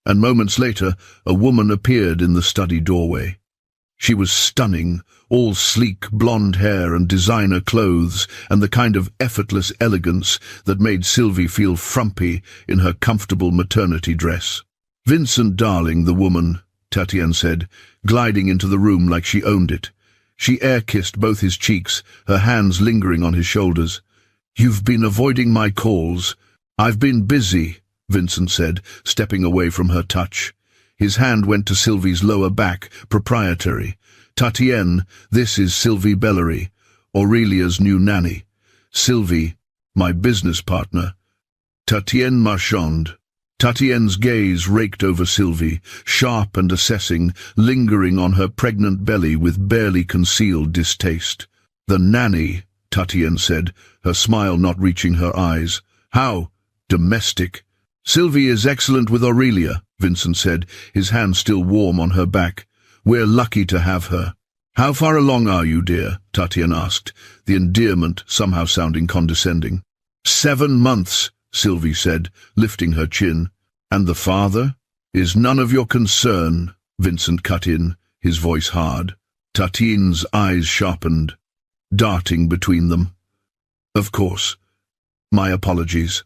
and moments later a woman appeared in the study doorway. She was stunning, all sleek blonde hair and designer clothes, and the kind of effortless elegance that made Sylvie feel frumpy in her comfortable maternity dress. "Vincent, darling," the woman, Tatienne said, gliding into the room like she owned it. She air-kissed both his cheeks, her hands lingering on his shoulders. "You've been avoiding my calls." "I've been busy," Vincent said, stepping away from her touch. His hand went to Sylvie's lower back, proprietary. "Tatienne, this is Sylvie Bellery, Aurelia's new nanny. Sylvie, my business partner. Tatienne Marchand." Tatienne's gaze raked over Sylvie, sharp and assessing, lingering on her pregnant belly with barely concealed distaste. "The nanny," Tatienne said, her smile not reaching her eyes. "How? Domestic." "Sylvie is excellent with Aurelia," Vincent said, his hand still warm on her back. "We're lucky to have her." "How far along are you, dear?" Tatienne asked, the endearment somehow sounding condescending. 7 months, Sylvie said, lifting her chin. "And the father?" "Is none of your concern," Vincent cut in, his voice hard. Tatienne's eyes sharpened, darting between them. "Of course. My apologies."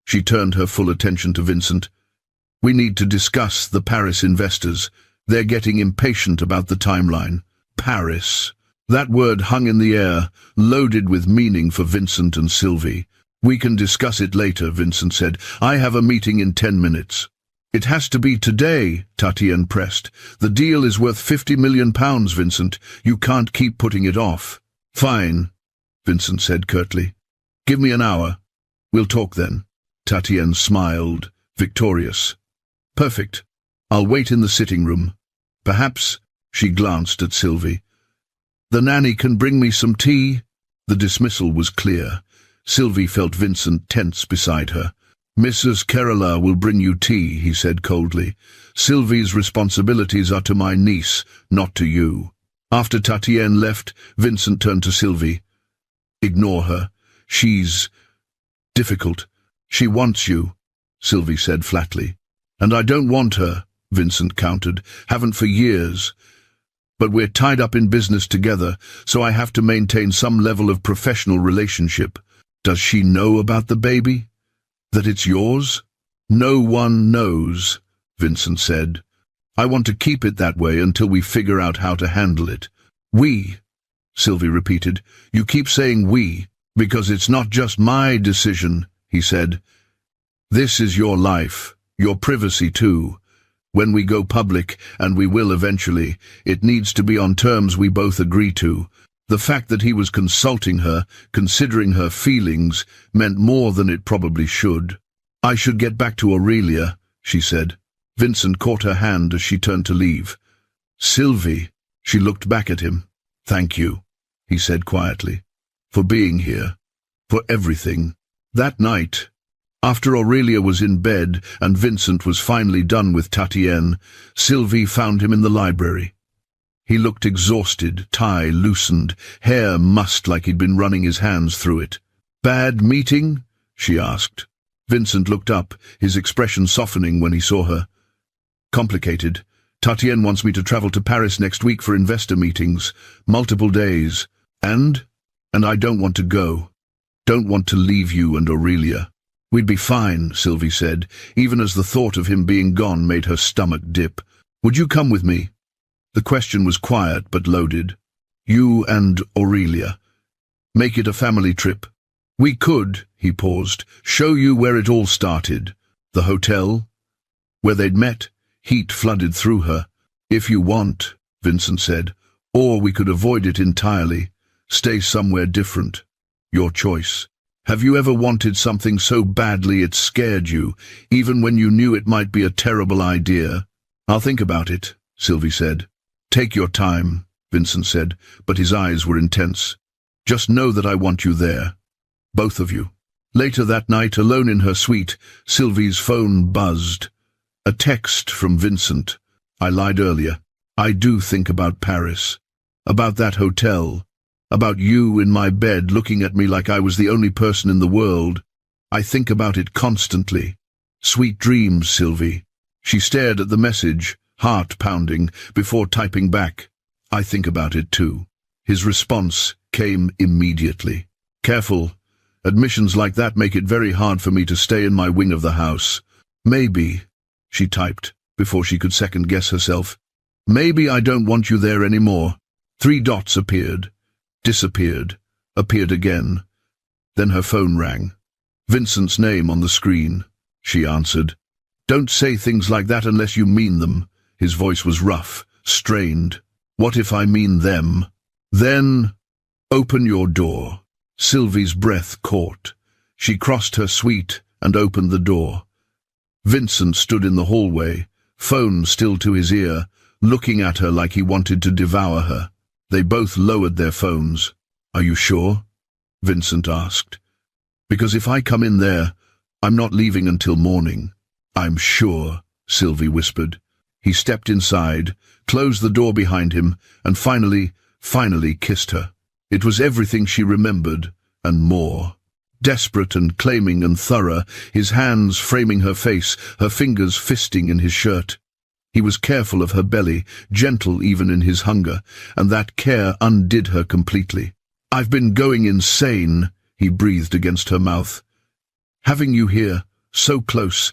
She turned her full attention to Vincent. "We need to discuss the Paris investors. They're getting impatient about the timeline." Paris. That word hung in the air, loaded with meaning for Vincent and Sylvie. "We can discuss it later," Vincent said. "I have a meeting in 10 minutes. "It has to be today," Tatienne pressed. "The deal is worth £50 million, Vincent. You can't keep putting it off." "Fine," Vincent said curtly. "Give me an hour. We'll talk then." Tatienne smiled, victorious. "Perfect. I'll wait in the sitting room. Perhaps," she glanced at Sylvie, The nanny can bring me some tea." The dismissal was clear. Sylvie felt Vincent tense beside her. "Mrs. Kerala will bring you tea," he said coldly. "Sylvie's responsibilities are to my niece, not to you." After Tatienne left, Vincent turned to Sylvie. "Ignore her. She's difficult. She wants you," Sylvie said flatly. "And I don't want her," Vincent countered. "Haven't for years. But we're tied up in business together, so I have to maintain some level of professional relationship. Does she know about the baby? That it's yours?" "No one knows," Vincent said. "I want to keep it that way until we figure out how to handle it." "We," Sylvie repeated. "You keep saying we, because it's not just my decision," he said. "This is your life, your privacy too. When we go public, and we will eventually, it needs to be on terms we both agree to." The fact that he was consulting her, considering her feelings, meant more than it probably should. "I should get back to Aurelia," she said. Vincent caught her hand as she turned to leave. "Sylvie," she looked back at him. "Thank you," he said quietly, "for being here, for everything." That night, after Aurelia was in bed and Vincent was finally done with Tatienne, Sylvie found him in the library. He looked exhausted, tie loosened, hair mussed like he'd been running his hands through it. "Bad meeting?" she asked. Vincent looked up, his expression softening when he saw her. "Complicated. Tatienne wants me to travel to Paris next week for investor meetings, multiple days. And I don't want to go. Don't want to leave you and Aurelia." "We'd be fine," Sylvie said, even as the thought of him being gone made her stomach dip. "Would you come with me?" The question was quiet but loaded. "You and Aurelia. Make it a family trip." "We could," he paused, "show you where it all started. The hotel, where they'd met." Heat flooded through her. "If you want," Vincent said, "or we could avoid it entirely. Stay somewhere different. Your choice. Have you ever wanted something so badly it scared you, even when you knew it might be a terrible idea?" "I'll think about it," Sylvie said. "Take your time," Vincent said, but his eyes were intense. "Just know that I want you there. Both of you." Later that night, alone in her suite, Sylvie's phone buzzed. A text from Vincent. "I lied earlier. I do think about Paris. About that hotel. About you in my bed looking at me like I was the only person in the world. I think about it constantly. Sweet dreams, Sylvie." She stared at the message, heart pounding, before typing back, "I think about it too." His response came immediately. "Careful. Admissions like that make it very hard for me to stay in my wing of the house. Maybe," she typed, before she could second-guess herself, "maybe I don't want you there anymore." 3 dots appeared, disappeared, appeared again. Then her phone rang. Vincent's name on the screen. She answered. "Don't say things like that unless you mean them." His voice was rough, strained. "What if I mean them?" "Then open your door." Sylvie's breath caught. She crossed her suite and opened the door. Vincent stood in the hallway, phone still to his ear, looking at her like he wanted to devour her. They both lowered their phones. "Are you sure?" Vincent asked. "Because if I come in there, I'm not leaving until morning." "I'm sure," Sylvie whispered. He stepped inside, closed the door behind him, and finally kissed her. It was everything she remembered, and more. Desperate and claiming and thorough, his hands framing her face, her fingers fisting in his shirt. He was careful of her belly, gentle even in his hunger, and that care undid her completely. "I've been going insane," he breathed against her mouth. "Having you here, so close,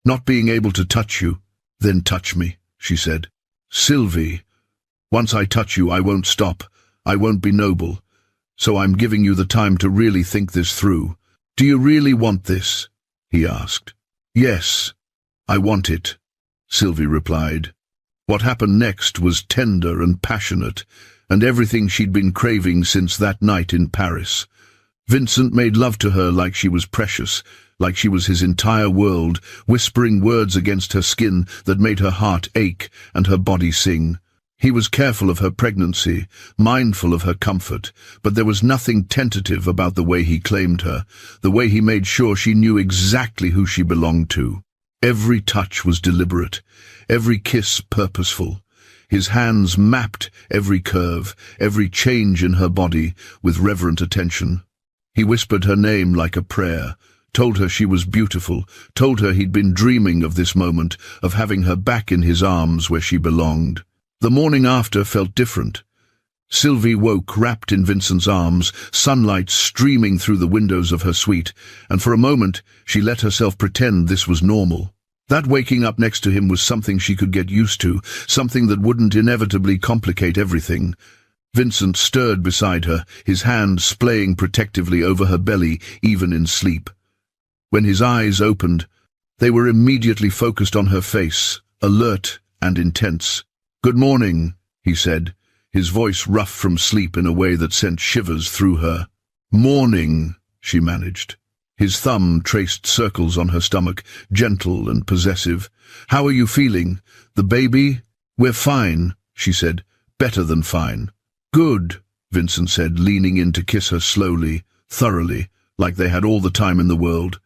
not being able to touch you." "Then touch me," she said. "Sylvie, once I touch you, I won't stop. I won't be noble. So I'm giving you the time to really think this through. Do you really want this?" he asked. "Yes, I want it," Sylvie replied. What happened next was tender and passionate, and everything she'd been craving since that night in Paris. Vincent made love to her like she was precious, like she was his entire world, whispering words against her skin that made her heart ache and her body sing. He was careful of her pregnancy, mindful of her comfort, but there was nothing tentative about the way he claimed her, the way he made sure she knew exactly who she belonged to. Every touch was deliberate, every kiss purposeful. His hands mapped every curve, every change in her body with reverent attention. He whispered her name like a prayer, told her she was beautiful, told her he'd been dreaming of this moment, of having her back in his arms where she belonged. The morning after felt different. Sylvie woke wrapped in Vincent's arms, sunlight streaming through the windows of her suite, and for a moment she let herself pretend this was normal. That waking up next to him was something she could get used to, something that wouldn't inevitably complicate everything. Vincent stirred beside her, his hand splaying protectively over her belly, even in sleep. When his eyes opened, they were immediately focused on her face, alert and intense. "Good morning," he said, his voice rough from sleep in a way that sent shivers through her. "Morning," she managed. His thumb traced circles on her stomach, gentle and possessive. "How are you feeling? The baby?" "We're fine," she said. "Better than fine." "Good," Vincent said, leaning in to kiss her slowly, thoroughly, like they had all the time in the world.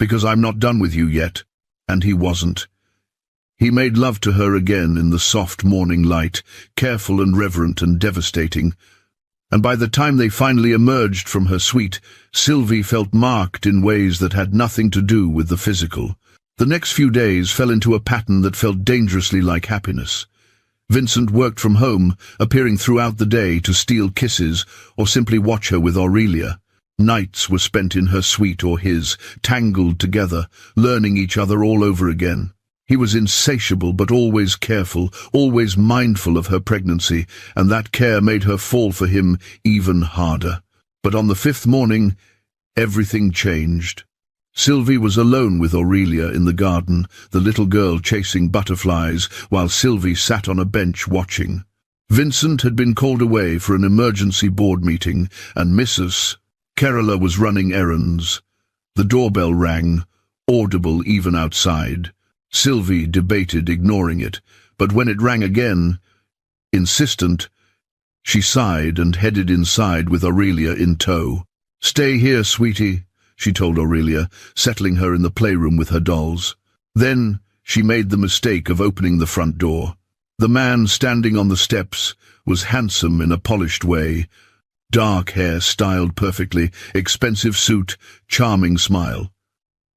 "Because I'm not done with you yet." And he wasn't. He made love to her again in the soft morning light, careful and reverent and devastating. And by the time they finally emerged from her suite, Sylvie felt marked in ways that had nothing to do with the physical. The next few days fell into a pattern that felt dangerously like happiness. Vincent worked from home, appearing throughout the day to steal kisses or simply watch her with Aurelia. Nights were spent in her suite or his, tangled together, learning each other all over again. He was insatiable but always careful, always mindful of her pregnancy, and that care made her fall for him even harder. But on the fifth morning, everything changed. Sylvie was alone with Aurelia in the garden, the little girl chasing butterflies, while Sylvie sat on a bench watching. Vincent had been called away for an emergency board meeting, and Mrs. Kerala was running errands. The doorbell rang, audible even outside. Sylvie debated ignoring it, but when it rang again, insistent, she sighed and headed inside with Aurelia in tow. "Stay here, sweetie," she told Aurelia, settling her in the playroom with her dolls. Then she made the mistake of opening the front door. The man standing on the steps was handsome in a polished way, dark hair styled perfectly, expensive suit, charming smile.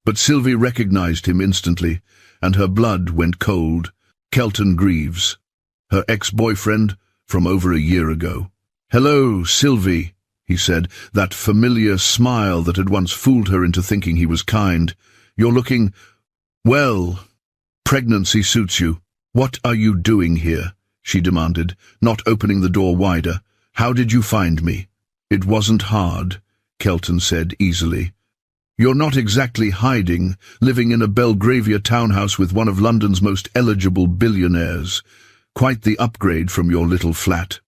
But Sylvie recognized him instantly, and her blood went cold. Kelton Greaves, her ex-boyfriend from over a year ago. "Hello, Sylvie," he said, that familiar smile that had once fooled her into thinking he was kind. "You're looking, well, pregnancy suits you. What are you doing here?" she demanded, not opening the door wider. "How did you find me?" "It wasn't hard," Kelton said easily. "You're not exactly hiding, living in a Belgravia townhouse with one of London's most eligible billionaires. Quite the upgrade from your little flat."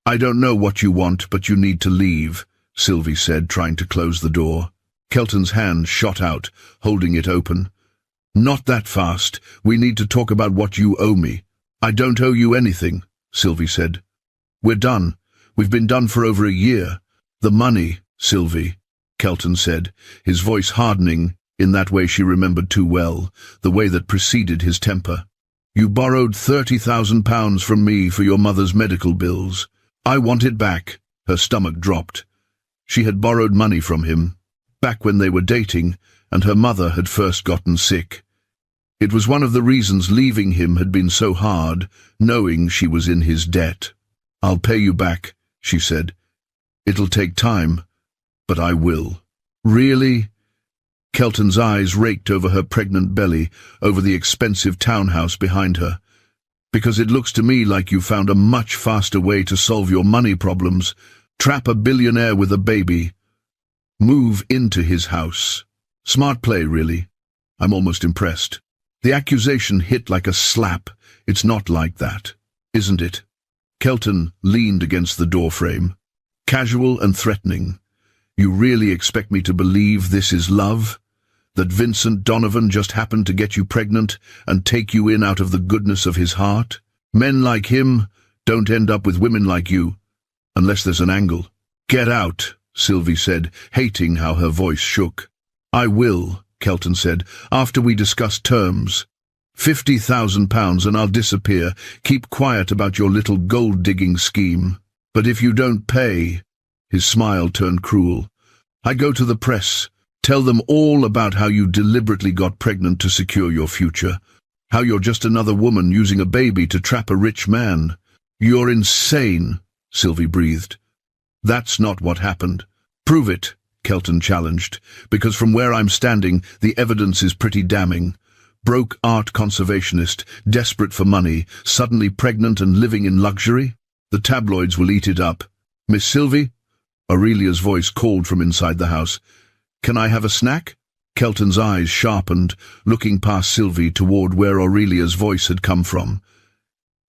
"I don't know what you want, but you need to leave," Sylvie said, trying to close the door. Kelton's hand shot out, holding it open. "Not that fast. We need to talk about what you owe me." "I don't owe you anything," Sylvie said. "We're done. We've been done for over a year." "The money, Sylvie," Kelton said, his voice hardening in that way she remembered too well, the way that preceded his temper. "You borrowed £30,000 from me for your mother's medical bills. I want it back." Her stomach dropped. She had borrowed money from him, back when they were dating, and her mother had first gotten sick. It was one of the reasons leaving him had been so hard, knowing she was in his debt. "I'll pay you back," she said. "It'll take time, but I will." "Really?" Kelton's eyes raked over her pregnant belly, over the expensive townhouse behind her. "Because it looks to me like you found a much faster way to solve your money problems. Trap a billionaire with a baby. Move into his house. Smart play, really. I'm almost impressed." The accusation hit like a slap. "It's not like that, isn't it?" Kelton leaned against the doorframe, casual and threatening. "You really expect me to believe this is love? That Vincent Donovan just happened to get you pregnant and take you in out of the goodness of his heart? Men like him Don't end up with women like you, unless there's an angle. Get out, Sylvie said, hating how her voice shook. I will, Kelton said, after we discuss terms. £50,000 and I'll disappear. Keep quiet about your little gold-digging scheme. But if you don't pay... His smile turned cruel. I go to the press. Tell them all about how you deliberately got pregnant to secure your future. How you're just another woman using a baby to trap a rich man. You're insane, Sylvie breathed. That's not what happened. Prove it, Kelton challenged, because from where I'm standing, the evidence is pretty damning. Broke art conservationist, desperate for money, suddenly pregnant and living in luxury? The tabloids will eat it up. Miss Sylvie? Aurelia's voice called from inside the house. Can I have a snack? Kelton's eyes sharpened, looking past Sylvie toward where Aurelia's voice had come from.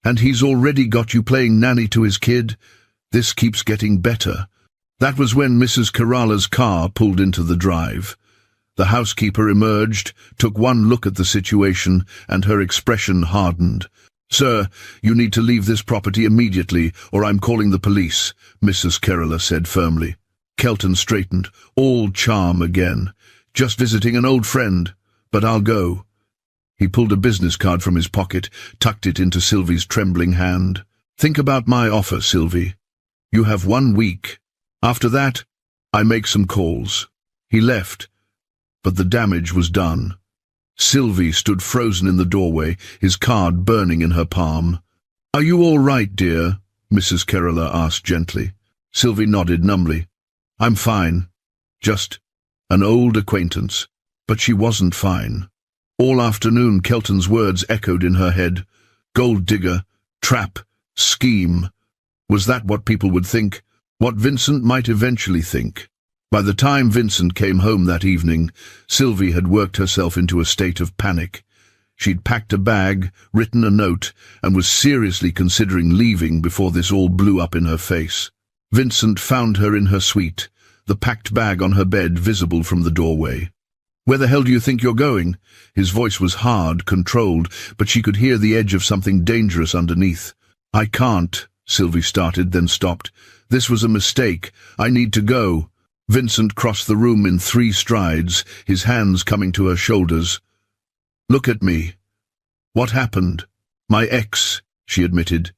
And he's already got you playing nanny to his kid? This keeps getting better. That was when Mrs. Kerala's car pulled into the drive. The housekeeper emerged, took one look at the situation, and her expression hardened. Sir, you need to leave this property immediately, or I'm calling the police, Mrs. Kerala said firmly. Kelton straightened, all charm again. Just visiting an old friend, but I'll go. He pulled a business card from his pocket, tucked it into Sylvie's trembling hand. Think about my offer, Sylvie. You have 1 week. After that, I make some calls. He left, but the damage was done. Sylvie stood frozen in the doorway, his card burning in her palm. Are you all right, dear? Mrs. Kerala asked gently. Sylvie nodded numbly. I'm fine. Just an old acquaintance. But she wasn't fine. All afternoon Kelton's words echoed in her head. Gold digger, trap, scheme. Was that what people would think? What Vincent might eventually think? By the time Vincent came home that evening, Sylvie had worked herself into a state of panic. She'd packed a bag, written a note, and was seriously considering leaving before this all blew up in her face. Vincent found her in her suite, the packed bag on her bed visible from the doorway. Where the hell do you think you're going? His voice was hard, controlled, but she could hear the edge of something dangerous underneath. I can't, Sylvie started, then stopped. This was a mistake. I need to go. Vincent crossed the room in 3 strides, his hands coming to her shoulders. Look at me. What happened? My ex, she admitted.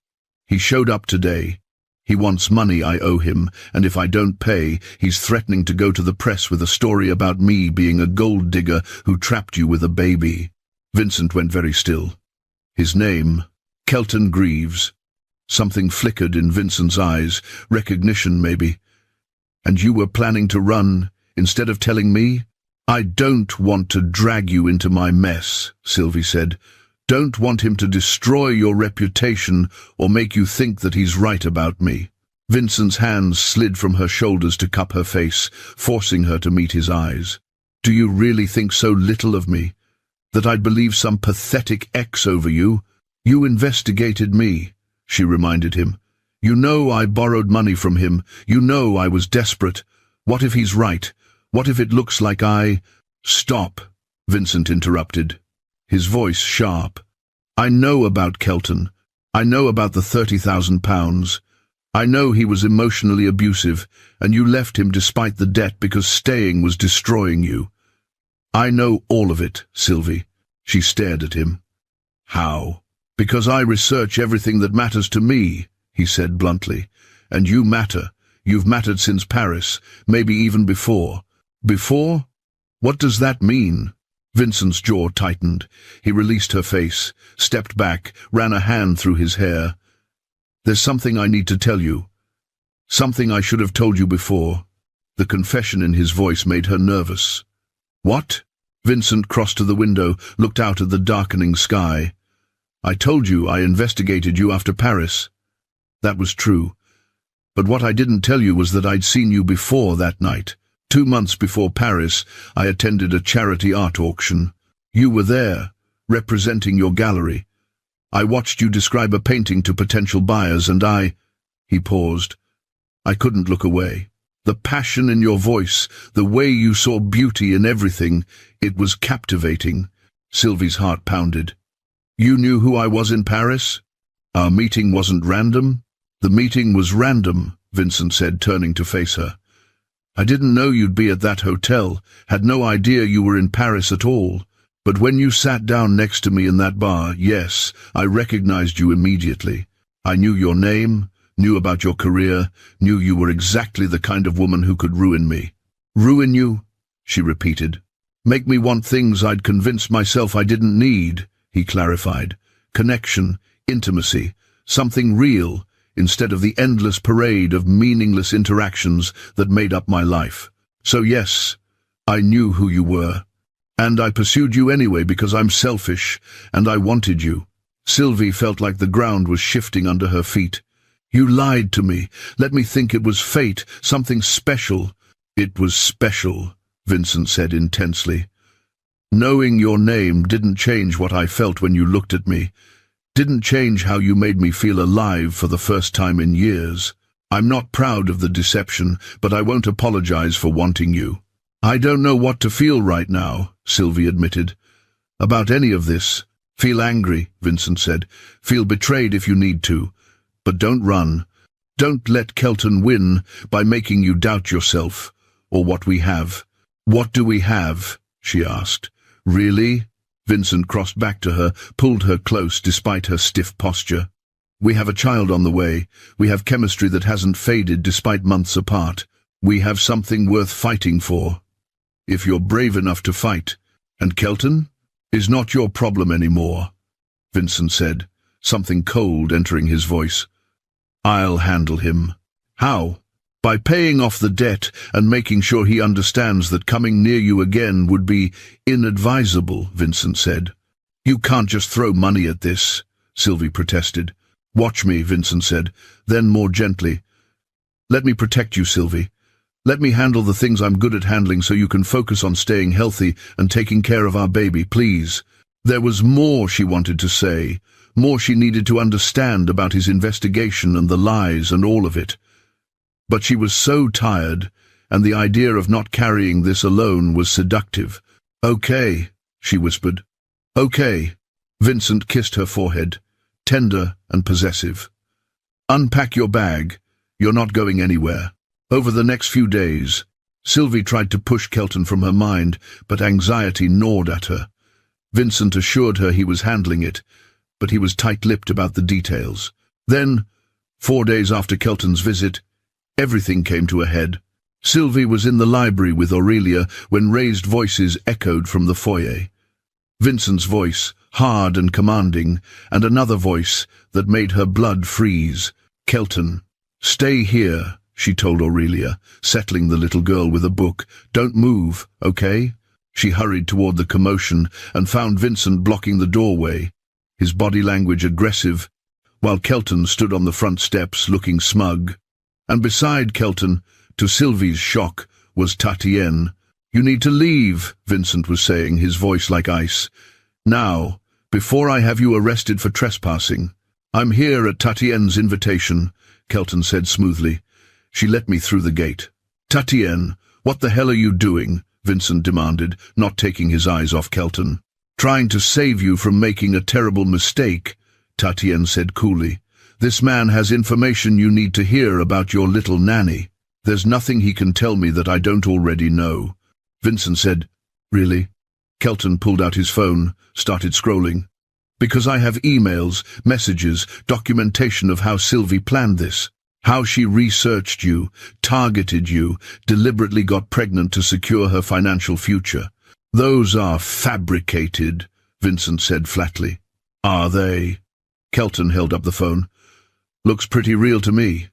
He showed up today. He wants money I owe him, and if I don't pay, he's threatening to go to the press with a story about me being a gold digger who trapped you with a baby. Vincent went very still. His name, Kelton Greaves. Something flickered in Vincent's eyes, recognition maybe. And you were planning to run, instead of telling me? I don't want to drag you into my mess, Sylvie said. Don't want him to destroy your reputation or make you think that he's right about me. Vincent's hands slid from her shoulders to cup her face, forcing her to meet his eyes. Do you really think so little of me? That I'd believe some pathetic ex over you? You investigated me, she reminded him. You know I borrowed money from him. You know I was desperate. What if he's right? What if it looks like I... Stop, Vincent interrupted, his voice sharp. I know about Kelton. I know about the £30,000. I know he was emotionally abusive, and you left him despite the debt because staying was destroying you. I know all of it, Sylvie. She stared at him. How? Because I research everything that matters to me, he said bluntly. And you matter. You've mattered since Paris, maybe even before. Before? What does that mean? Vincent's jaw tightened. He released her face, stepped back, ran a hand through his hair. There's something I need to tell you. Something I should have told you before. The confession in his voice made her nervous. What? Vincent crossed to the window, looked out at the darkening sky. I told you I investigated you after Paris. That was true. But what I didn't tell you was that I'd seen you before that night. 2 months before Paris, I attended a charity art auction. You were there, representing your gallery. I watched you describe a painting to potential buyers, and He paused. I couldn't look away. The passion in your voice, the way you saw beauty in everything, it was captivating. Sylvie's heart pounded. You knew who I was in Paris? Our meeting wasn't random? The meeting was random, Vincent said, turning to face her. I didn't know you'd be at that hotel, had no idea you were in Paris at all. But when you sat down next to me in that bar, yes, I recognized you immediately. I knew your name, knew about your career, knew you were exactly the kind of woman who could ruin me. Ruin you? She repeated. Make me want things I'd convinced myself I didn't need, he clarified. Connection, intimacy, something real, instead of the endless parade of meaningless interactions that made up my life. So yes, I knew who you were. And I pursued you anyway because I'm selfish, and I wanted you. Sylvie felt like the ground was shifting under her feet. You lied to me, let me think it was fate, something special. It was special, Vincent said intensely. Knowing your name didn't change what I felt when you looked at me. Didn't change how you made me feel alive for the first time in years. I'm not proud of the deception, but I won't apologize for wanting you. I don't know what to feel right now, Sylvie admitted. About any of this. Feel angry, Vincent said. Feel betrayed if you need to. But don't run. Don't let Kelton win by making you doubt yourself, or what we have. What do we have? She asked. Really? Vincent crossed back to her, pulled her close despite her stiff posture. We have a child on the way. We have chemistry that hasn't faded despite months apart. We have something worth fighting for. If you're brave enough to fight. And Kelton is not your problem anymore, Vincent said, something cold entering his voice. I'll handle him. How? By paying off the debt and making sure he understands that coming near you again would be inadvisable, Vincent said. You can't just throw money at this, Sylvie protested. Watch me, Vincent said, then more gently. Let me protect you, Sylvie. Let me handle the things I'm good at handling so you can focus on staying healthy and taking care of our baby, please. There was more she wanted to say, more she needed to understand about his investigation and the lies and all of it. But she was so tired, and the idea of not carrying this alone was seductive. Okay, she whispered. Okay. Vincent kissed her forehead, tender and possessive. Unpack your bag. You're not going anywhere. Over the next few days, Sylvie tried to push Kelton from her mind, but anxiety gnawed at her. Vincent assured her he was handling it, but he was tight-lipped about the details. Then, 4 days after Kelton's visit, everything came to a head. Sylvie was in the library with Aurelia when raised voices echoed from the foyer. Vincent's voice, hard and commanding, and another voice that made her blood freeze. Kelton, stay here, she told Aurelia, settling the little girl with a book. Don't move, okay? She hurried toward the commotion and found Vincent blocking the doorway, his body language aggressive, while Kelton stood on the front steps looking smug. And beside Kelton, to Sylvie's shock, was Tatienne. You need to leave, Vincent was saying, his voice like ice. Now, before I have you arrested for trespassing. I'm here at Tatienne's invitation, Kelton said smoothly. She let me through the gate. Tatienne, what the hell are you doing? Vincent demanded, not taking his eyes off Kelton. Trying to save you from making a terrible mistake, Tatienne said coolly. This man has information you need to hear about your little nanny. There's nothing he can tell me that I don't already know. Vincent said, Really? Kelton pulled out his phone, started scrolling. Because I have emails, messages, documentation of how Sylvie planned this. How she researched you, targeted you, deliberately got pregnant to secure her financial future. Those are fabricated, Vincent said flatly. Are they? Kelton held up the phone. Looks pretty real to me.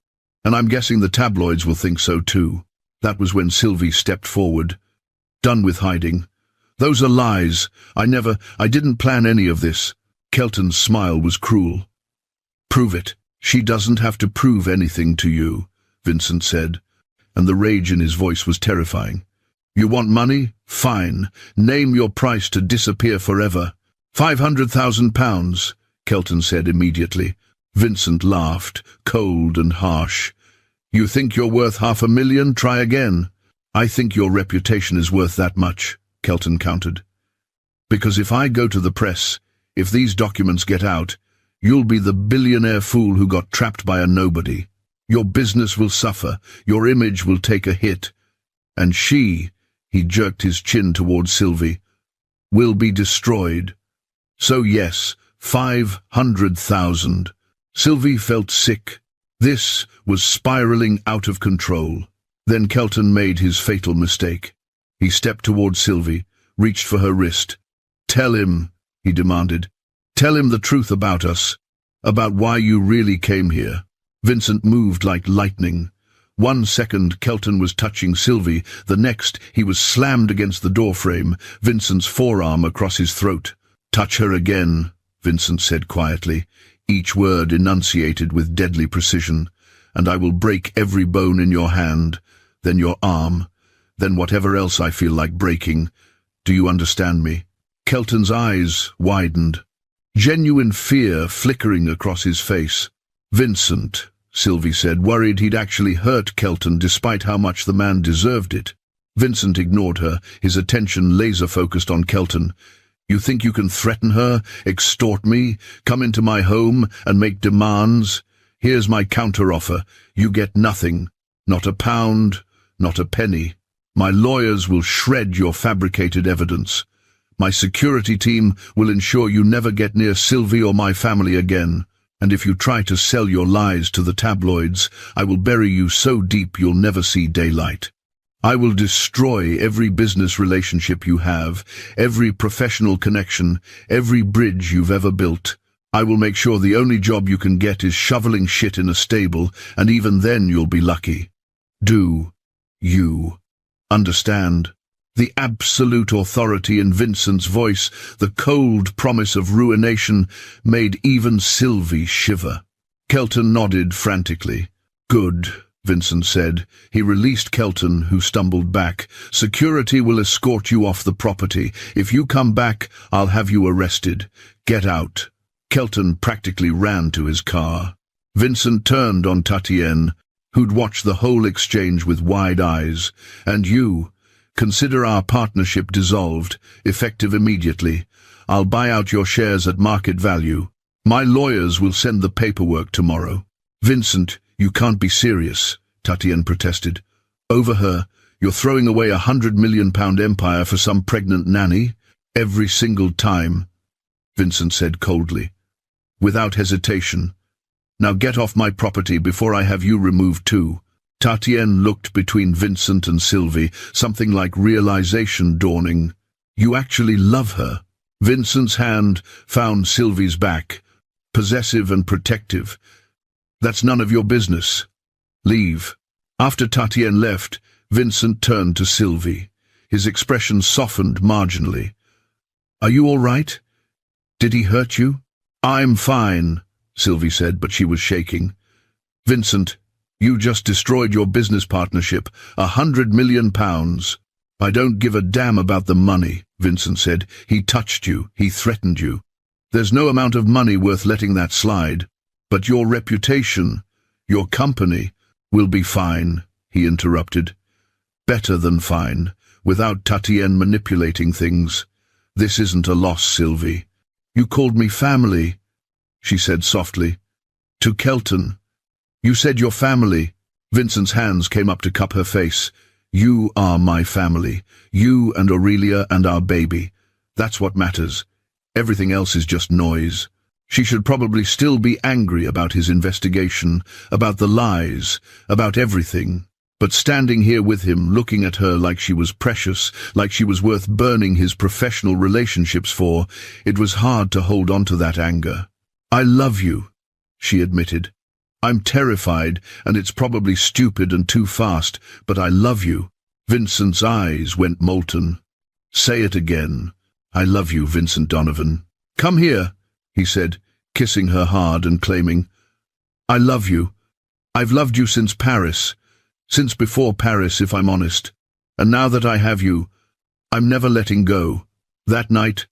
And I'm guessing the tabloids will think so too. That was when Sylvie stepped forward. Done with hiding. Those are lies. I didn't plan any of this. Kelton's smile was cruel. Prove it. She doesn't have to prove anything to you, Vincent said, and the rage in his voice was terrifying. You want money? Fine. Name your price to disappear forever. £500,000, Kelton said immediately. Vincent laughed, cold and harsh. You think you're worth $500,000? Try again. I think your reputation is worth that much, Kelton countered. Because if I go to the press, if these documents get out, You'll be the billionaire fool who got trapped by a nobody. Your business will suffer, your image will take a hit, and she, he jerked his chin towards Sylvie, will be destroyed. So yes, 500,000. Sylvie felt sick. This was spiraling out of control. Then Kelton made his fatal mistake. He stepped towards Sylvie, reached for her wrist. "Tell him," he demanded. "Tell him the truth about us, about why you really came here." Vincent moved like lightning. 1 second Kelton was touching Sylvie, the next he was slammed against the doorframe, Vincent's forearm across his throat. "Touch her again," Vincent said quietly, each word enunciated with deadly precision, "and I will break every bone in your hand, then your arm, then whatever else I feel like breaking. Do you understand me?" Kelton's eyes widened, genuine fear flickering across his face. "Vincent," Sylvie said, worried he'd actually hurt Kelton despite how much the man deserved it. Vincent ignored her, his attention laser-focused on Kelton. "You think you can threaten her, extort me, come into my home and make demands? Here's my counteroffer. You get nothing. Not a pound, not a penny. My lawyers will shred your fabricated evidence. My security team will ensure you never get near Sylvie or my family again. And if you try to sell your lies to the tabloids, I will bury you so deep you'll never see daylight. I will destroy every business relationship you have, every professional connection, every bridge you've ever built. I will make sure the only job you can get is shoveling shit in a stable, and even then you'll be lucky. Do you understand?" The absolute authority in Vincent's voice, the cold promise of ruination, made even Sylvie shiver. Kelton nodded frantically. "Good," Vincent said. He released Kelton, who stumbled back. "Security will escort you off the property. If you come back, I'll have you arrested. Get out." Kelton practically ran to his car. Vincent turned on Tatienne, who'd watched the whole exchange with wide eyes. "And you? Consider our partnership dissolved, effective immediately. I'll buy out your shares at market value. My lawyers will send the paperwork tomorrow." "Vincent, you can't be serious," Tatienne protested. "Over her, you're throwing away £100 million empire for some pregnant nanny? Every single time," Vincent said coldly, without hesitation. "Now get off my property before I have you removed too." Tatienne looked between Vincent and Sylvie, something like realization dawning. "You actually love her." Vincent's hand found Sylvie's back, possessive and protective. "That's none of your business. Leave." After Tatienne left, Vincent turned to Sylvie. His expression softened marginally. "Are you all right? Did he hurt you?" "I'm fine," Sylvie said, but she was shaking. "Vincent, you just destroyed your business partnership, £100 million. "I don't give a damn about the money," Vincent said. "He touched you, he threatened you. There's no amount of money worth letting that slide. But your reputation, your company, will be fine," he interrupted. "Better than fine, without Tatienne manipulating things. This isn't a loss, Sylvie." "You called me family," she said softly. "To Kelton. You said your family." Vincent's hands came up to cup her face. "You are my family. You and Aurelia and our baby. That's what matters. Everything else is just noise." She should probably still be angry about his investigation, about the lies, about everything. But standing here with him, looking at her like she was precious, like she was worth burning his professional relationships for, it was hard to hold on to that anger. "I love you," she admitted. "I'm terrified, and it's probably stupid and too fast, but I love you." Vincent's eyes went molten. "Say it again. I love you, Vincent Donovan." "Come here," he said, kissing her hard and claiming, "I love you. I've loved you since Paris, since before Paris, if I'm honest. And now that I have you, I'm never letting go." That night,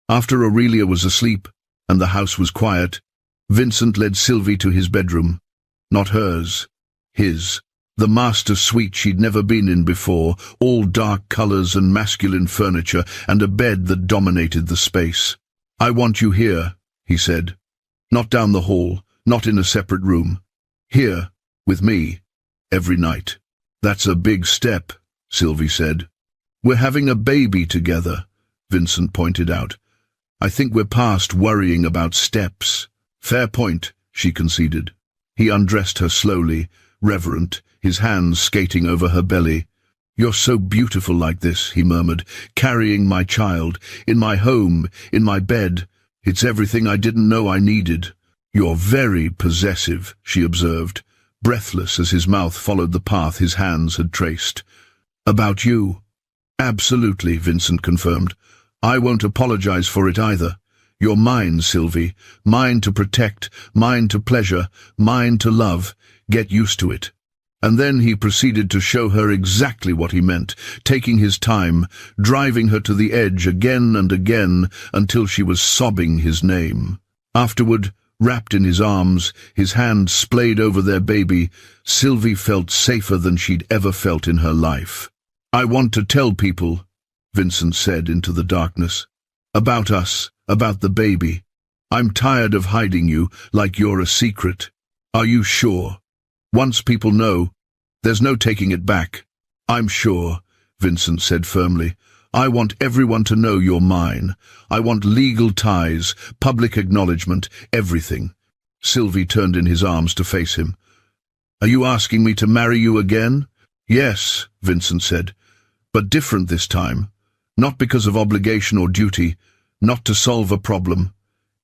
after Aurelia was asleep and the house was quiet, Vincent led Sylvie to his bedroom. Not hers, his. The master suite she'd never been in before, all dark colors and masculine furniture, and a bed that dominated the space. "I want you here," he said. Not down the hall, not in a separate room. Here, with me, every night. That's a big step, Sylvie said. We're having a baby together, Vincent pointed out. I think we're past worrying about steps. Fair point, she conceded. He undressed her slowly, reverent, his hands skating over her belly. You're so beautiful like this, he murmured, carrying my child, in my home, in my bed. It's everything I didn't know I needed. You're very possessive, she observed, breathless as his mouth followed the path his hands had traced. About you? Absolutely, Vincent confirmed. I won't apologize for it either. You're mine, Sylvie. Mine to protect, mine to pleasure, mine to love. Get used to it. And then he proceeded to show her exactly what he meant, taking his time, driving her to the edge again and again until she was sobbing his name. Afterward, wrapped in his arms, his hand splayed over their baby, Sylvie felt safer than she'd ever felt in her life. I want to tell people, Vincent said into the darkness. About us, about the baby. I'm tired of hiding you like you're a secret. Are you sure? Once people know, there's no taking it back. I'm sure, Vincent said firmly. I want everyone to know you're mine. I want legal ties, public acknowledgement, everything. Sylvie turned in his arms to face him. Are you asking me to marry you again? Yes, Vincent said, but different this time. Not because of obligation or duty, not to solve a problem.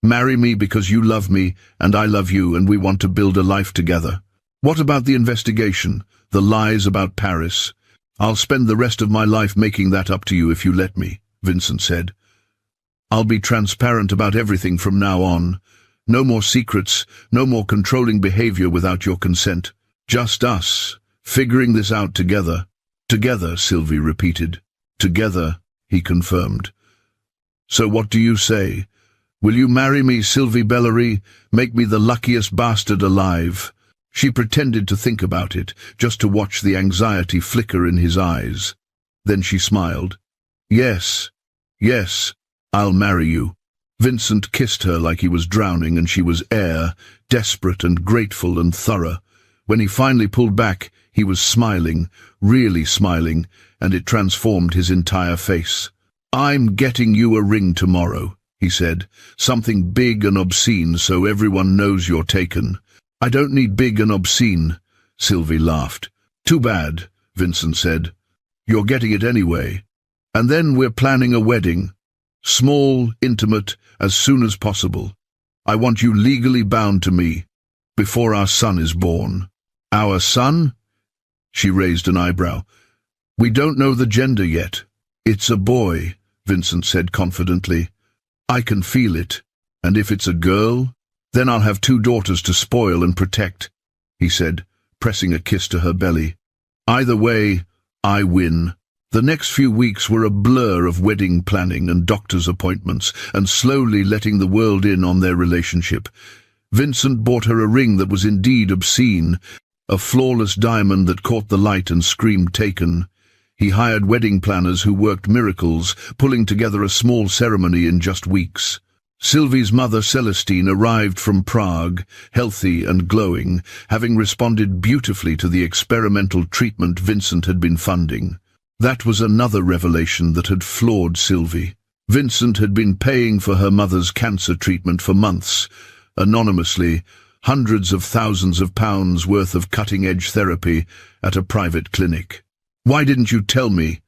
Marry me because you love me and I love you and we want to build a life together. What about the investigation, the lies about Paris? I'll spend the rest of my life making that up to you if you let me, Vincent said. I'll be transparent about everything from now on. No more secrets, no more controlling behavior without your consent. Just us, figuring this out together. Together, Sylvie repeated. Together, he confirmed. So what do you say? Will you marry me, Sylvie Bellery? Make me the luckiest bastard alive. She pretended to think about it, just to watch the anxiety flicker in his eyes. Then she smiled. Yes, yes, I'll marry you. Vincent kissed her like he was drowning, and she was air, desperate and grateful and thorough. When he finally pulled back, he was smiling, really smiling, and it transformed his entire face. I'm getting you a ring tomorrow, he said, something big and obscene so everyone knows you're taken. I don't need big and obscene, Sylvie laughed. Too bad, Vincent said. You're getting it anyway. And then we're planning a wedding. Small, intimate, as soon as possible. I want you legally bound to me, before our son is born. Our son? She raised an eyebrow. We don't know the gender yet. It's a boy, Vincent said confidently. I can feel it. And if it's a girl? Then I'll have 2 daughters to spoil and protect, he said, pressing a kiss to her belly. Either way, I win. The next few weeks were a blur of wedding planning and doctor's appointments, and slowly letting the world in on their relationship. Vincent bought her a ring that was indeed obscene, a flawless diamond that caught the light and screamed taken. He hired wedding planners who worked miracles, pulling together a small ceremony in just weeks. Sylvie's mother Celestine arrived from Prague, healthy and glowing, having responded beautifully to the experimental treatment Vincent had been funding. That was another revelation that had floored Sylvie. Vincent had been paying for her mother's cancer treatment for months, anonymously, hundreds of thousands of pounds worth of cutting-edge therapy at a private clinic. Why didn't you tell me?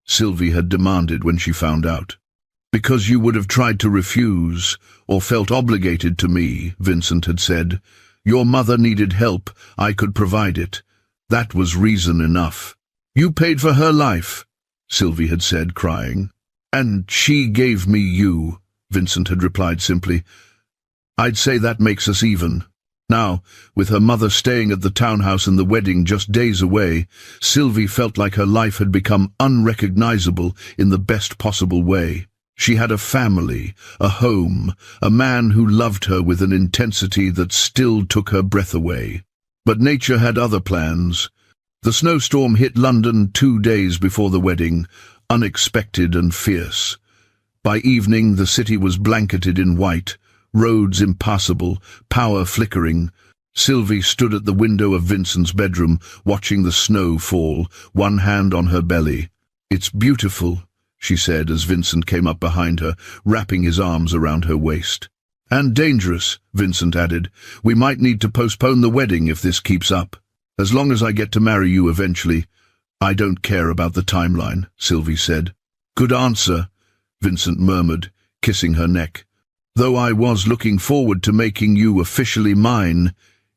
Sylvie had demanded when she found out. Because you would have tried to refuse, or felt obligated to me, Vincent had said. Your mother needed help, I could provide it. That was reason enough. You paid for her life, Sylvie had said, crying. And she gave me you, Vincent had replied simply. I'd say that makes us even. Now, with her mother staying at the townhouse and the wedding just days away, Sylvie felt like her life had become unrecognizable in the best possible way. She had a family, a home, a man who loved her with an intensity that still took her breath away. But nature had other plans. The snowstorm hit London 2 days before the wedding, unexpected and fierce. By evening, the city was blanketed in white, roads impassable, power flickering. Sylvie stood at the window of Vincent's bedroom, watching the snow fall, one hand on her belly. "It's beautiful," she said as Vincent came up behind her, wrapping his arms around her waist. "And dangerous," Vincent added. "We might need to postpone the wedding if this keeps up. As long as I get to marry you eventually, I don't care about the timeline," Sylvie said. "Good answer," Vincent murmured, kissing her neck. "Though I was looking forward to making you officially mine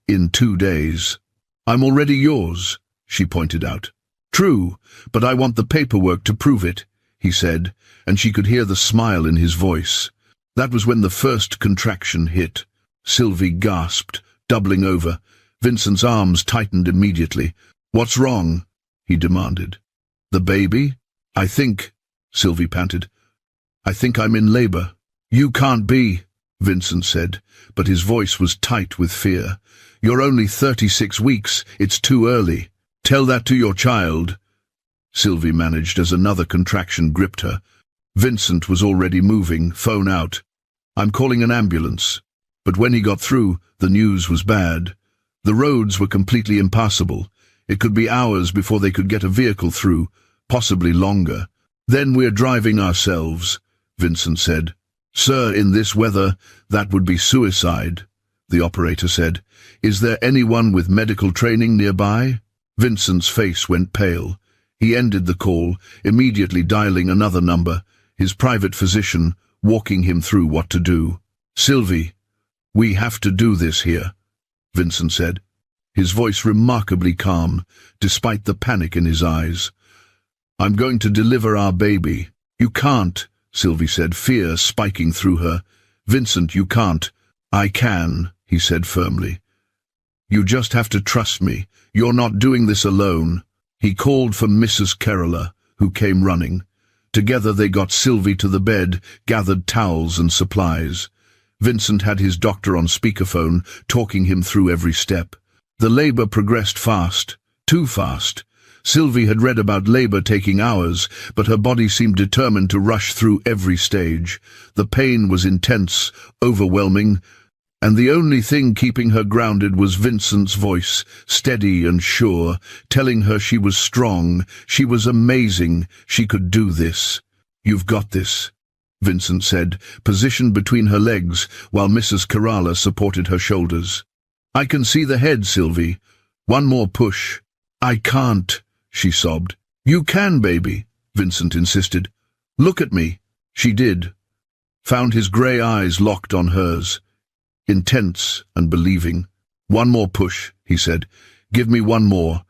in 2 days." "I'm already yours," she pointed out. "True, but I want the paperwork to prove it," he said, and she could hear the smile in his voice. That was when the first contraction hit. Sylvie gasped, doubling over. Vincent's arms tightened immediately. "What's wrong?" he demanded. "The baby? I think," Sylvie panted. "I think I'm in labor." "You can't be," Vincent said, but his voice was tight with fear. "You're only 36 weeks. It's too early. Tell that to your child," Sylvie managed as another contraction gripped her. Vincent was already moving, phone out. "I'm calling an ambulance." But when he got through, the news was bad. The roads were completely impassable. It could be hours before they could get a vehicle through, possibly longer. "Then we're driving ourselves," Vincent said. "Sir, in this weather, that would be suicide," the operator said. "Is there anyone with medical training nearby?" Vincent's face went pale. He ended the call, immediately dialing another number, his private physician, walking him through what to do. "Sylvie, we have to do this here," Vincent said, his voice remarkably calm, despite the panic in his eyes. "I'm going to deliver our baby." "You can't," Sylvie said, fear spiking through her. "Vincent, you can't." "I can," he said firmly. "You just have to trust me. You're not doing this alone." He called for Mrs. Kerala, who came running. Together they got Sylvie to the bed, gathered towels and supplies. Vincent had his doctor on speakerphone, talking him through every step. The labor progressed fast, too fast. Sylvie had read about labor taking hours, but her body seemed determined to rush through every stage. The pain was intense, overwhelming, and the only thing keeping her grounded was Vincent's voice, steady and sure, telling her she was strong, she was amazing, she could do this. "You've got this," Vincent said, positioned between her legs, while Mrs. Kerala supported her shoulders. "I can see the head, Sylvie. One more push." "I can't," she sobbed. "You can, baby," Vincent insisted. "Look at me." She did. Found his grey eyes locked on hers, intense and believing. "One more push," he said. "Give me one more,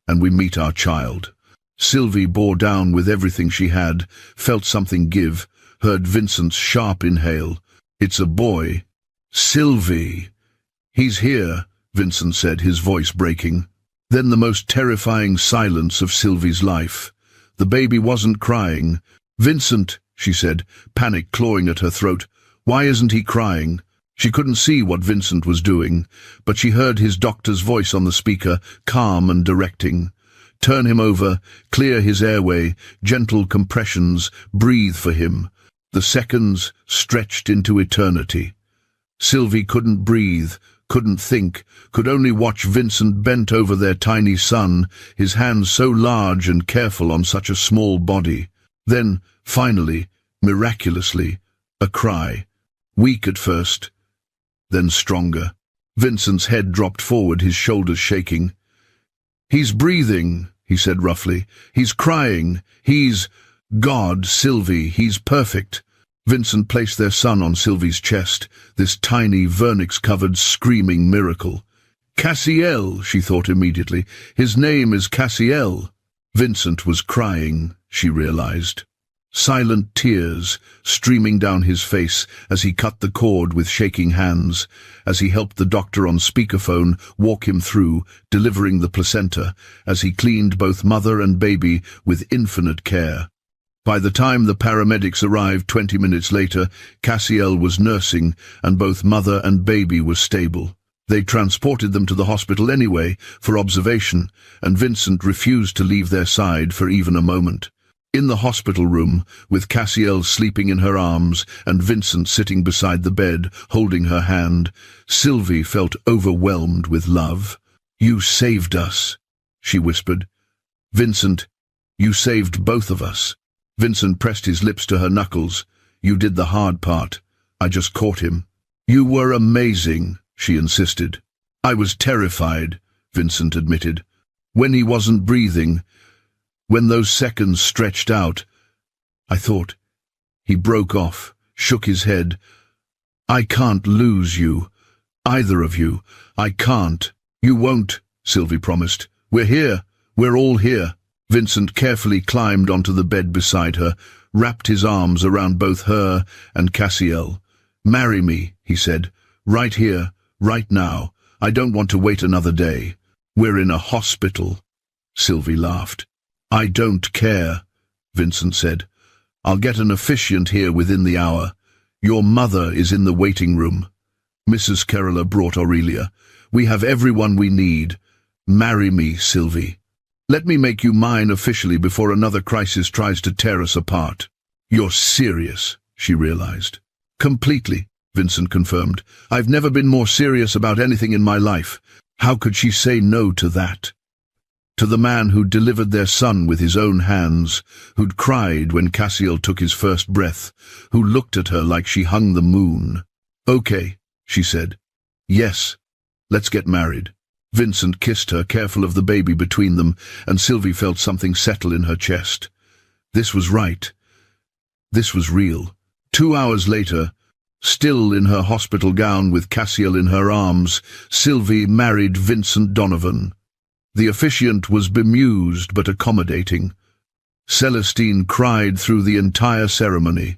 and we meet our child." Sylvie bore down with everything she had, felt something give, heard Vincent's sharp inhale. "It's a boy." "Sylvie!" "He's here," Vincent said, his voice breaking. Then the most terrifying silence of Sylvie's life. The baby wasn't crying. "Vincent," she said, panic clawing at her throat. "Why isn't he crying?" She couldn't see what Vincent was doing, but she heard his doctor's voice on the speaker, calm and directing. "Turn him over, clear his airway, gentle compressions, breathe for him." The seconds stretched into eternity. Sylvie couldn't breathe, couldn't think, could only watch Vincent bent over their tiny son, his hands so large and careful on such a small body. Then, finally, miraculously, a cry. Weak at first, then stronger. Vincent's head dropped forward, his shoulders shaking. "He's breathing," he said roughly. "He's crying. He's... God, Sylvie, he's perfect." Vincent placed their son on Sylvie's chest, this tiny, vernix-covered, screaming miracle. "Cassiel," she thought immediately. "His name is Cassiel." Vincent was crying, she realized. Silent tears streaming down his face as he cut the cord with shaking hands, as he helped the doctor on speakerphone walk him through, delivering the placenta, as he cleaned both mother and baby with infinite care. By the time the paramedics arrived 20 minutes later, Cassiel was nursing, and both mother and baby were stable. They transported them to the hospital anyway, for observation, and Vincent refused to leave their side for even a moment. In the hospital room, with Cassiel sleeping in her arms and Vincent sitting beside the bed, holding her hand, Sylvie felt overwhelmed with love. "You saved us," she whispered. "Vincent, you saved both of us." Vincent pressed his lips to her knuckles. "You did the hard part. I just caught him." "You were amazing," she insisted. "I was terrified," Vincent admitted. "When he wasn't breathing, when those seconds stretched out, I thought—" He broke off, shook his head. "I can't lose you. Either of you. I can't." "You won't," Sylvie promised. "We're here. We're all here." Vincent carefully climbed onto the bed beside her, wrapped his arms around both her and Cassiel. "Marry me," he said. "Right here, right now. I don't want to wait another day." "We're in a hospital," Sylvie laughed. "I don't care," Vincent said. "I'll get an officiant here within the hour. Your mother is in the waiting room." Mrs. Kerala brought Aurelia. "We have everyone we need. Marry me, Sylvie. Let me make you mine officially before another crisis tries to tear us apart." "You're serious," she realized. "Completely," Vincent confirmed. "I've never been more serious about anything in my life." How could she say no to that? To the man who'd delivered their son with his own hands, who'd cried when Cassiel took his first breath, who looked at her like she hung the moon. "Okay," she said. "Yes, let's get married." Vincent kissed her, careful of the baby between them, and Sylvie felt something settle in her chest. This was right. This was real. 2 hours later, still in her hospital gown with Cassiel in her arms, Sylvie married Vincent Donovan. The officiant was bemused but accommodating. Celestine cried through the entire ceremony.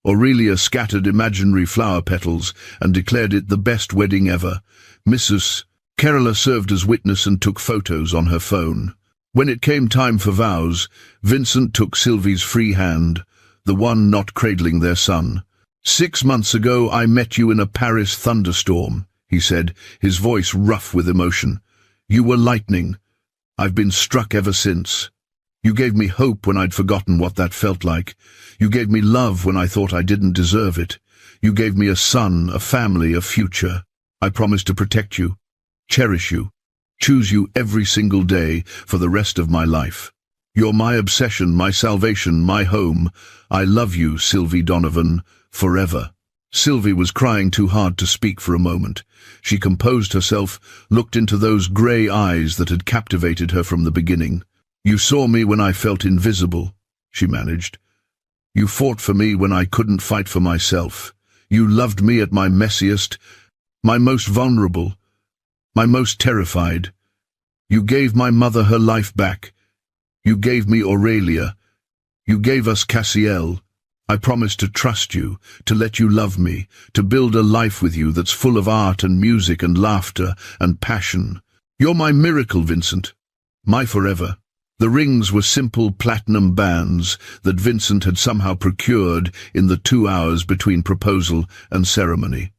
Aurelia scattered imaginary flower petals and declared it the best wedding ever. Mrs. Kerala served as witness and took photos on her phone. When it came time for vows, Vincent took Sylvie's free hand, the one not cradling their son. "6 months ago I met you in a Paris thunderstorm," he said, his voice rough with emotion. "You were lightning. I've been struck ever since. You gave me hope when I'd forgotten what that felt like. You gave me love when I thought I didn't deserve it. You gave me a son, a family, a future. I promise to protect you, cherish you, choose you every single day for the rest of my life. You're my obsession, my salvation, my home. I love you, Sylvie Donovan, forever." Sylvie was crying too hard to speak for a moment. She composed herself, looked into those grey eyes that had captivated her from the beginning. "You saw me when I felt invisible," she managed. "You fought for me when I couldn't fight for myself. You loved me at my messiest, my most vulnerable, my most terrified. You gave my mother her life back. You gave me Aurelia. You gave us Cassiel. I promise to trust you, to let you love me, to build a life with you that's full of art and music and laughter and passion. You're my miracle, Vincent. My forever." The rings were simple platinum bands that Vincent had somehow procured in the 2 hours between proposal and ceremony.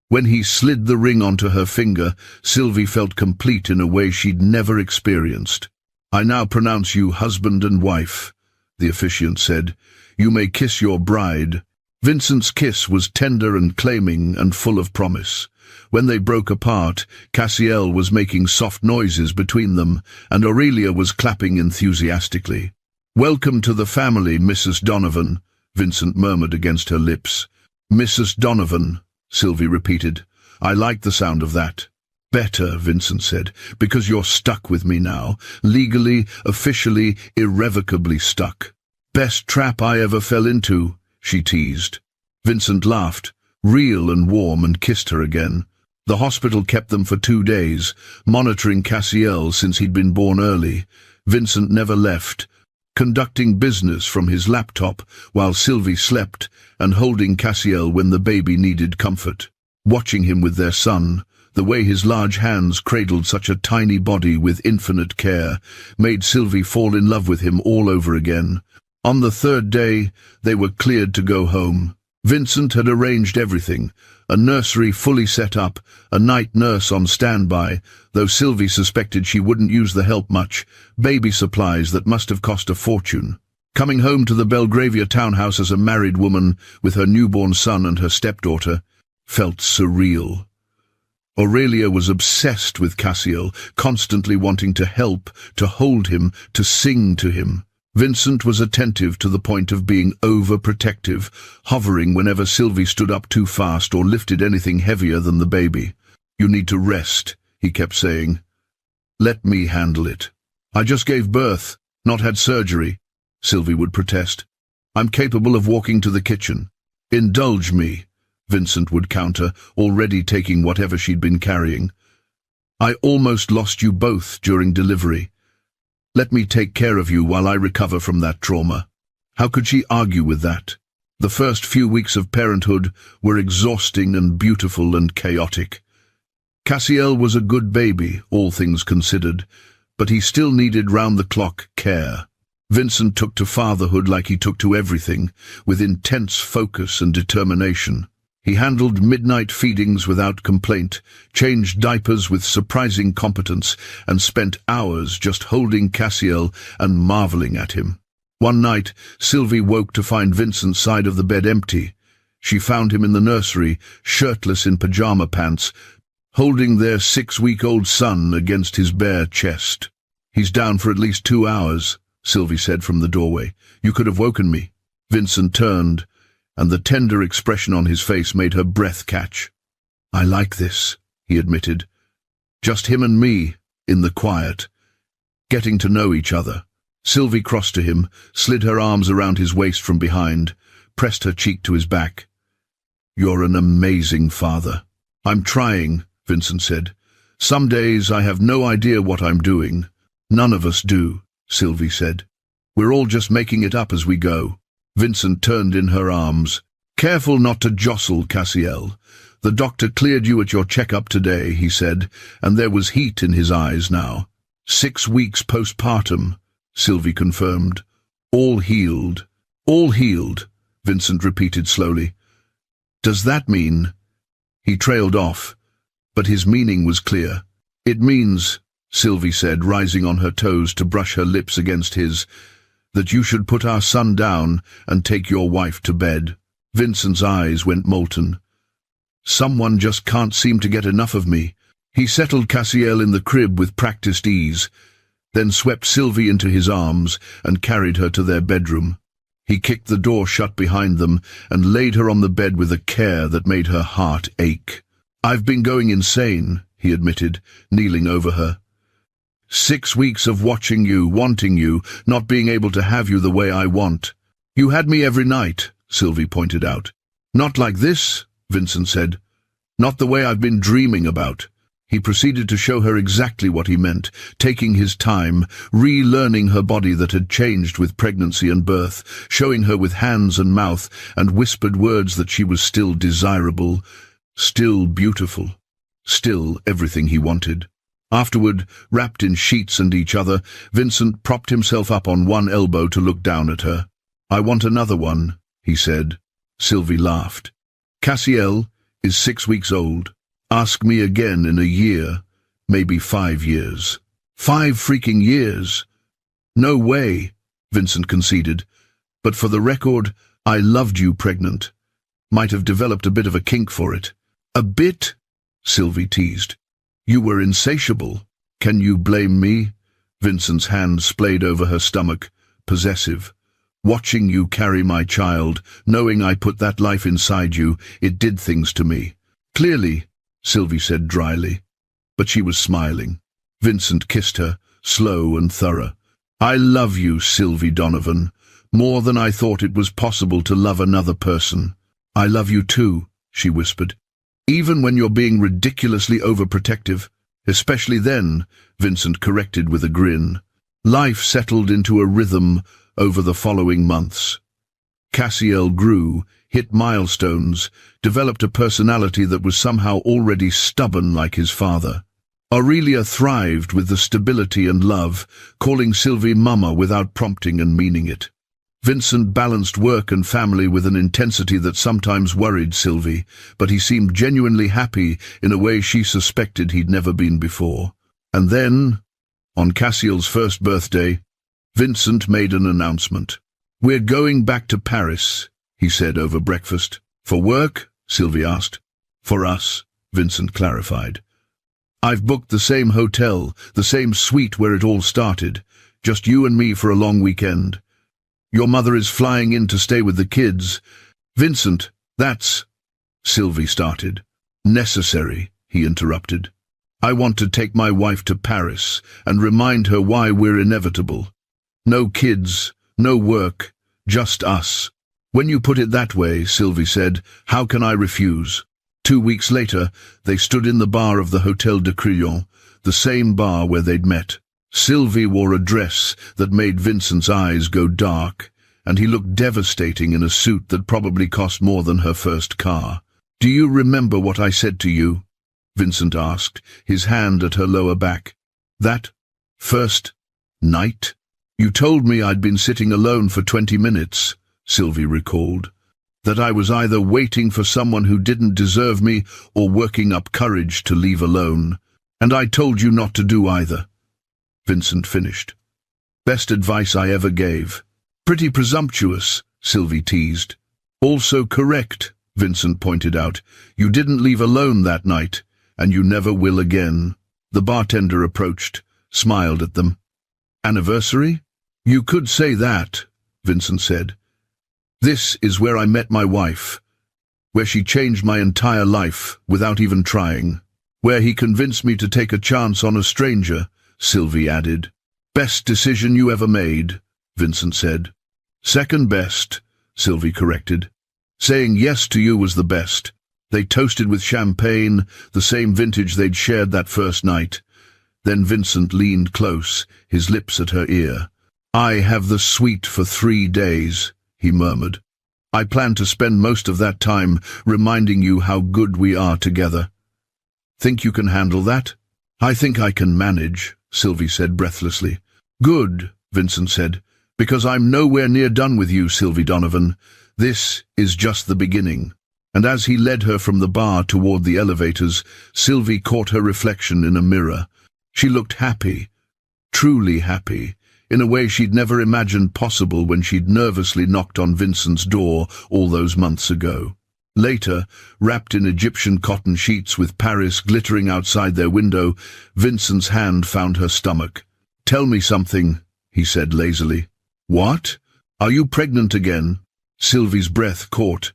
When he slid the ring onto her finger, Sylvie felt complete in a way she'd never experienced. "I now pronounce you husband and wife," the officiant said. "You may kiss your bride." Vincent's kiss was tender and claiming and full of promise. When they broke apart, Cassiel was making soft noises between them, and Aurelia was clapping enthusiastically. "Welcome to the family, Mrs. Donovan," Vincent murmured against her lips. "Mrs. Donovan," Sylvie repeated. "I like the sound of that." "Better," Vincent said, "because you're stuck with me now, legally, officially, irrevocably stuck." "Best trap I ever fell into," she teased. Vincent laughed, real and warm, and kissed her again. The hospital kept them for 2 days, monitoring Cassiel since he'd been born early. Vincent never left, conducting business from his laptop while Sylvie slept and holding Cassiel when the baby needed comfort. Watching him with their son, the way his large hands cradled such a tiny body with infinite care, made Sylvie fall in love with him all over again. On the 3rd day, they were cleared to go home. Vincent had arranged everything, a nursery fully set up, a night nurse on standby, though Sylvie suspected she wouldn't use the help much, baby supplies that must have cost a fortune. Coming home to the Belgravia townhouse as a married woman with her newborn son and her stepdaughter felt surreal. Aurelia was obsessed with Cassiel, constantly wanting to help, to hold him, to sing to him. Vincent was attentive to the point of being overprotective, hovering whenever Sylvie stood up too fast or lifted anything heavier than the baby. "You need to rest," he kept saying. "Let me handle it. I just gave birth, not had surgery," Sylvie would protest. "I'm capable of walking to the kitchen." "Indulge me," Vincent would counter, already taking whatever she'd been carrying. "I almost lost you both during delivery. Let me take care of you while I recover from that trauma." How could she argue with that? The first few weeks of parenthood were exhausting and beautiful and chaotic. Cassiel was a good baby, all things considered, but he still needed round-the-clock care. Vincent took to fatherhood like he took to everything, with intense focus and determination. He handled midnight feedings without complaint, changed diapers with surprising competence, and spent hours just holding Cassiel and marveling at him. One night, Sylvie woke to find Vincent's side of the bed empty. She found him in the nursery, shirtless in pajama pants, holding their 6-week-old son against his bare chest. "He's down for at least 2 hours, Sylvie said from the doorway. "You could have woken me." Vincent turned, and the tender expression on his face made her breath catch. "I like this," he admitted. "Just him and me, in the quiet, getting to know each other." Sylvie crossed to him, slid her arms around his waist from behind, pressed her cheek to his back. "You're an amazing father." "I'm trying," Vincent said. "Some days I have no idea what I'm doing." "None of us do," Sylvie said. "We're all just making it up as we go." Vincent turned in her arms. "Careful not to jostle, Cassiel. The doctor cleared you at your checkup today," he said, and there was heat in his eyes now. 6 weeks postpartum, Sylvie confirmed. "All healed." "All healed," Vincent repeated slowly. "Does that mean—" He trailed off, but his meaning was clear. "It means," Sylvie said, rising on her toes to brush her lips against his, "that you should put our son down and take your wife to bed." Vincent's eyes went molten. "Someone just can't seem to get enough of me." He settled Cassiel in the crib with practiced ease, then swept Sylvie into his arms and carried her to their bedroom. He kicked the door shut behind them and laid her on the bed with a care that made her heart ache. "I've been going insane," he admitted, kneeling over her. 6 weeks of watching you, wanting you, not being able to have you the way I want. You had me every night," Sylvie pointed out. "Not like this," Vincent said. "Not the way I've been dreaming about." He proceeded to show her exactly what he meant, taking his time, relearning her body that had changed with pregnancy and birth, showing her with hands and mouth, and whispered words that she was still desirable, still beautiful, still everything he wanted. Afterward, wrapped in sheets and each other, Vincent propped himself up on one elbow to look down at her. "I want another one," he said. Sylvie laughed. "Cassiel is 6 weeks old. Ask me again in a year, maybe 5 years." 5 freaking years! "No way," Vincent conceded. "But for the record, I loved you pregnant. Might have developed a bit of a kink for it." "A bit?" Sylvie teased. "You were insatiable. Can you blame me?" Vincent's hand splayed over her stomach, possessive. "Watching you carry my child, knowing I put that life inside you, it did things to me." "Clearly," Sylvie said dryly. But she was smiling. Vincent kissed her, slow and thorough. "I love you, Sylvie Donovan, more than I thought it was possible to love another person." "I love you too," she whispered. "Even when you're being ridiculously overprotective." "Especially then," Vincent corrected with a grin. Life settled into a rhythm over the following months. Cassiel grew, hit milestones, developed a personality that was somehow already stubborn like his father. Aurelia thrived with the stability and love, calling Sylvie Mama without prompting and meaning it. Vincent balanced work and family with an intensity that sometimes worried Sylvie, but he seemed genuinely happy in a way she suspected he'd never been before. And then, on Cassiel's first birthday, Vincent made an announcement. "We're going back to Paris," he said over breakfast. "For work?" Sylvie asked. "For us," Vincent clarified. "I've booked the same hotel, the same suite where it all started. Just you and me for a long weekend. Your mother is flying in to stay with the kids." "Vincent, that's—" Sylvie started. "Necessary," he interrupted. "I want to take my wife to Paris and remind her why we're inevitable. No kids, no work, just us." "When you put it that way," Sylvie said, "how can I refuse?" 2 weeks later, they stood in the bar of the Hotel de Crillon, the same bar where they'd met. Sylvie wore a dress that made Vincent's eyes go dark, and he looked devastating in a suit that probably cost more than her first car. "Do you remember what I said to you?" Vincent asked, his hand at her lower back. "That first night? You told me I'd been sitting alone for 20 minutes, Sylvie recalled. "That I was either waiting for someone who didn't deserve me or working up courage to leave alone. And I told you not to do either," Vincent finished. "Best advice I ever gave." "Pretty presumptuous," Sylvie teased. "Also correct," Vincent pointed out. "You didn't leave alone that night, and you never will again." The bartender approached, smiled at them. "Anniversary? You could say that," Vincent said. "This is where I met my wife, where she changed my entire life without even trying, where he convinced me to take a chance on a stranger," Sylvie added. "Best decision you ever made," Vincent said. "Second best," Sylvie corrected. "Saying yes to you was the best." They toasted with champagne, the same vintage they'd shared that first night. Then Vincent leaned close, his lips at her ear. "I have the suite for 3 days," he murmured. "I plan to spend most of that time reminding you how good we are together. Think you can handle that?" "I think I can manage," Sylvie said breathlessly. "Good," Vincent said, "because I'm nowhere near done with you, Sylvie Donovan. This is just the beginning." And as he led her from the bar toward the elevators, Sylvie caught her reflection in a mirror. She looked happy, truly happy, in a way she'd never imagined possible when she'd nervously knocked on Vincent's door all those months ago. Later, wrapped in Egyptian cotton sheets with Paris glittering outside their window, Vincent's hand found her stomach. "Tell me something," he said lazily. "What? Are you pregnant again?" Sylvie's breath caught.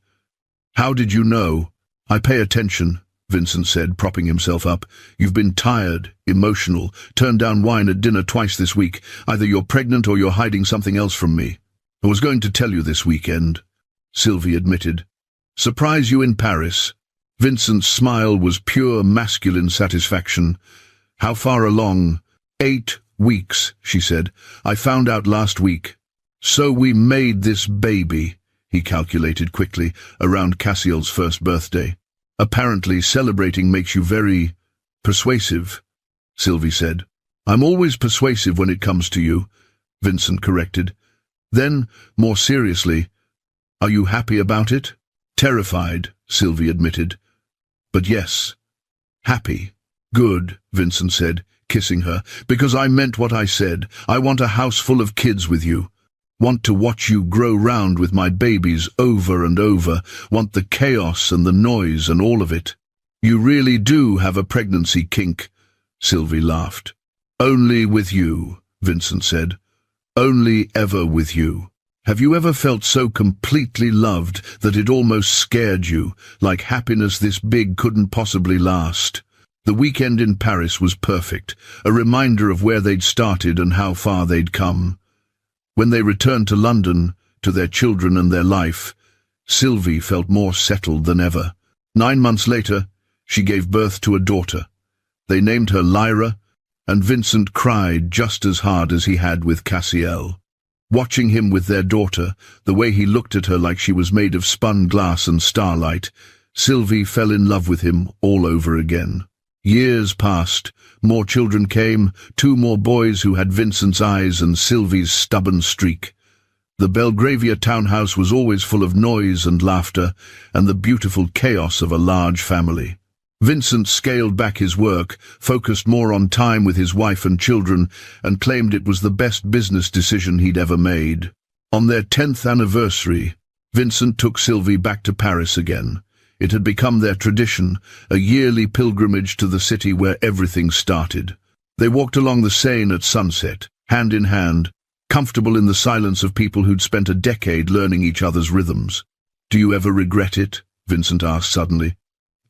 "How did you know?" "I pay attention," Vincent said, propping himself up. "You've been tired, emotional, turned down wine at dinner twice this week. Either you're pregnant or you're hiding something else from me." "I was going to tell you this weekend," Sylvie admitted. "Surprise you in Paris." Vincent's smile was pure masculine satisfaction. "How far along?" 8 weeks, she said. "I found out last week." "So we made this baby," he calculated quickly, around Cassiel's first birthday. "Apparently celebrating makes you very persuasive," Sylvie said. "I'm always persuasive when it comes to you," Vincent corrected. Then, more seriously, "Are you happy about it?" "Terrified," Sylvie admitted. "But yes, happy." "Good," Vincent said, kissing her, "because I meant what I said. I want a house full of kids with you. Want to watch you grow round with my babies over and over. Want the chaos and the noise and all of it." "You really do have a pregnancy kink," Sylvie laughed. "Only with you," Vincent said. "Only ever with you. Have you ever felt so completely loved that it almost scared you, like happiness this big couldn't possibly last?" The weekend in Paris was perfect, a reminder of where they'd started and how far they'd come. When they returned to London, to their children and their life, Sylvie felt more settled than ever. 9 months later, she gave birth to a daughter. They named her Lyra, and Vincent cried just as hard as he had with Cassiel. Watching him with their daughter, the way he looked at her like she was made of spun glass and starlight, Sylvie fell in love with him all over again. Years passed, more children came, 2 more boys who had Vincent's eyes and Sylvie's stubborn streak. The Belgravia townhouse was always full of noise and laughter, and the beautiful chaos of a large family. Vincent scaled back his work, focused more on time with his wife and children, and claimed it was the best business decision he'd ever made. On their 10th anniversary, Vincent took Sylvie back to Paris again. It had become their tradition, a yearly pilgrimage to the city where everything started. They walked along the Seine at sunset, hand in hand, comfortable in the silence of people who'd spent a decade learning each other's rhythms. "Do you ever regret it?" Vincent asked suddenly.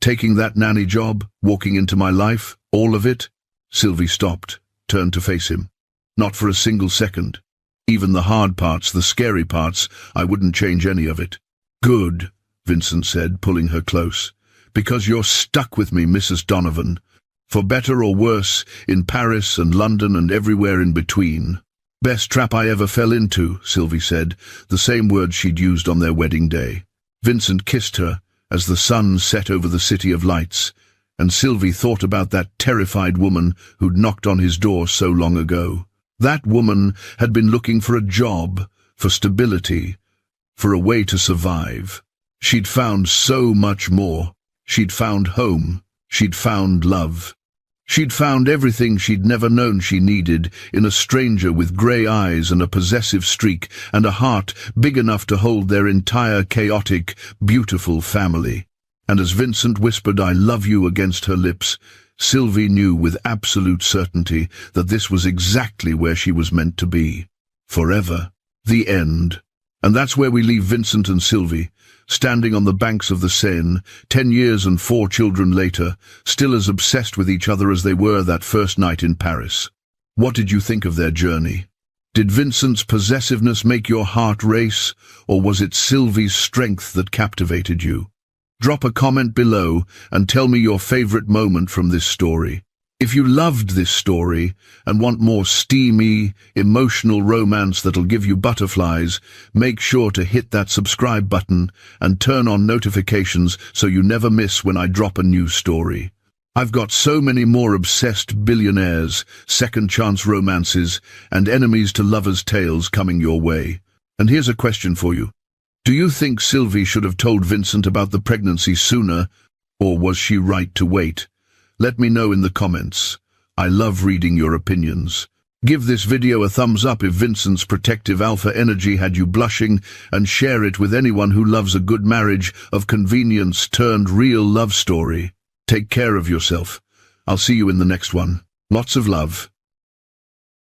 "Taking that nanny job, walking into my life, all of it?" Sylvie stopped, turned to face him. "Not for a single second. Even the hard parts, the scary parts, I wouldn't change any of it." "Good," Vincent said, pulling her close. "Because you're stuck with me, Mrs. Donovan. For better or worse, in Paris and London and everywhere in between." "Best trap I ever fell into," Sylvie said, the same words she'd used on their wedding day. Vincent kissed her as the sun set over the city of lights, and Sylvie thought about that terrified woman who'd knocked on his door so long ago. That woman had been looking for a job, for stability, for a way to survive. She'd found so much more. She'd found home. She'd found love. She'd found everything she'd never known she needed in a stranger with grey eyes and a possessive streak and a heart big enough to hold their entire chaotic, beautiful family. And as Vincent whispered "I love you" against her lips, Sylvie knew with absolute certainty that this was exactly where she was meant to be. Forever. The end. And that's where we leave Vincent and Sylvie, standing on the banks of the Seine, 10 years and 4 children later, still as obsessed with each other as they were that first night in Paris. What did you think of their journey? Did Vincent's possessiveness make your heart race, or was it Sylvie's strength that captivated you? Drop a comment below and tell me your favorite moment from this story. If you loved this story and want more steamy, emotional romance that'll give you butterflies, make sure to hit that subscribe button and turn on notifications so you never miss when I drop a new story. I've got so many more obsessed billionaires, second chance romances, and enemies to lovers' tales coming your way. And here's a question for you. Do you think Sylvie should have told Vincent about the pregnancy sooner, or was she right to wait? Let me know in the comments. I love reading your opinions. Give this video a thumbs up if Vincent's protective alpha energy had you blushing, and share it with anyone who loves a good marriage of convenience turned real love story. Take care of yourself. I'll see you in the next one. Lots of love.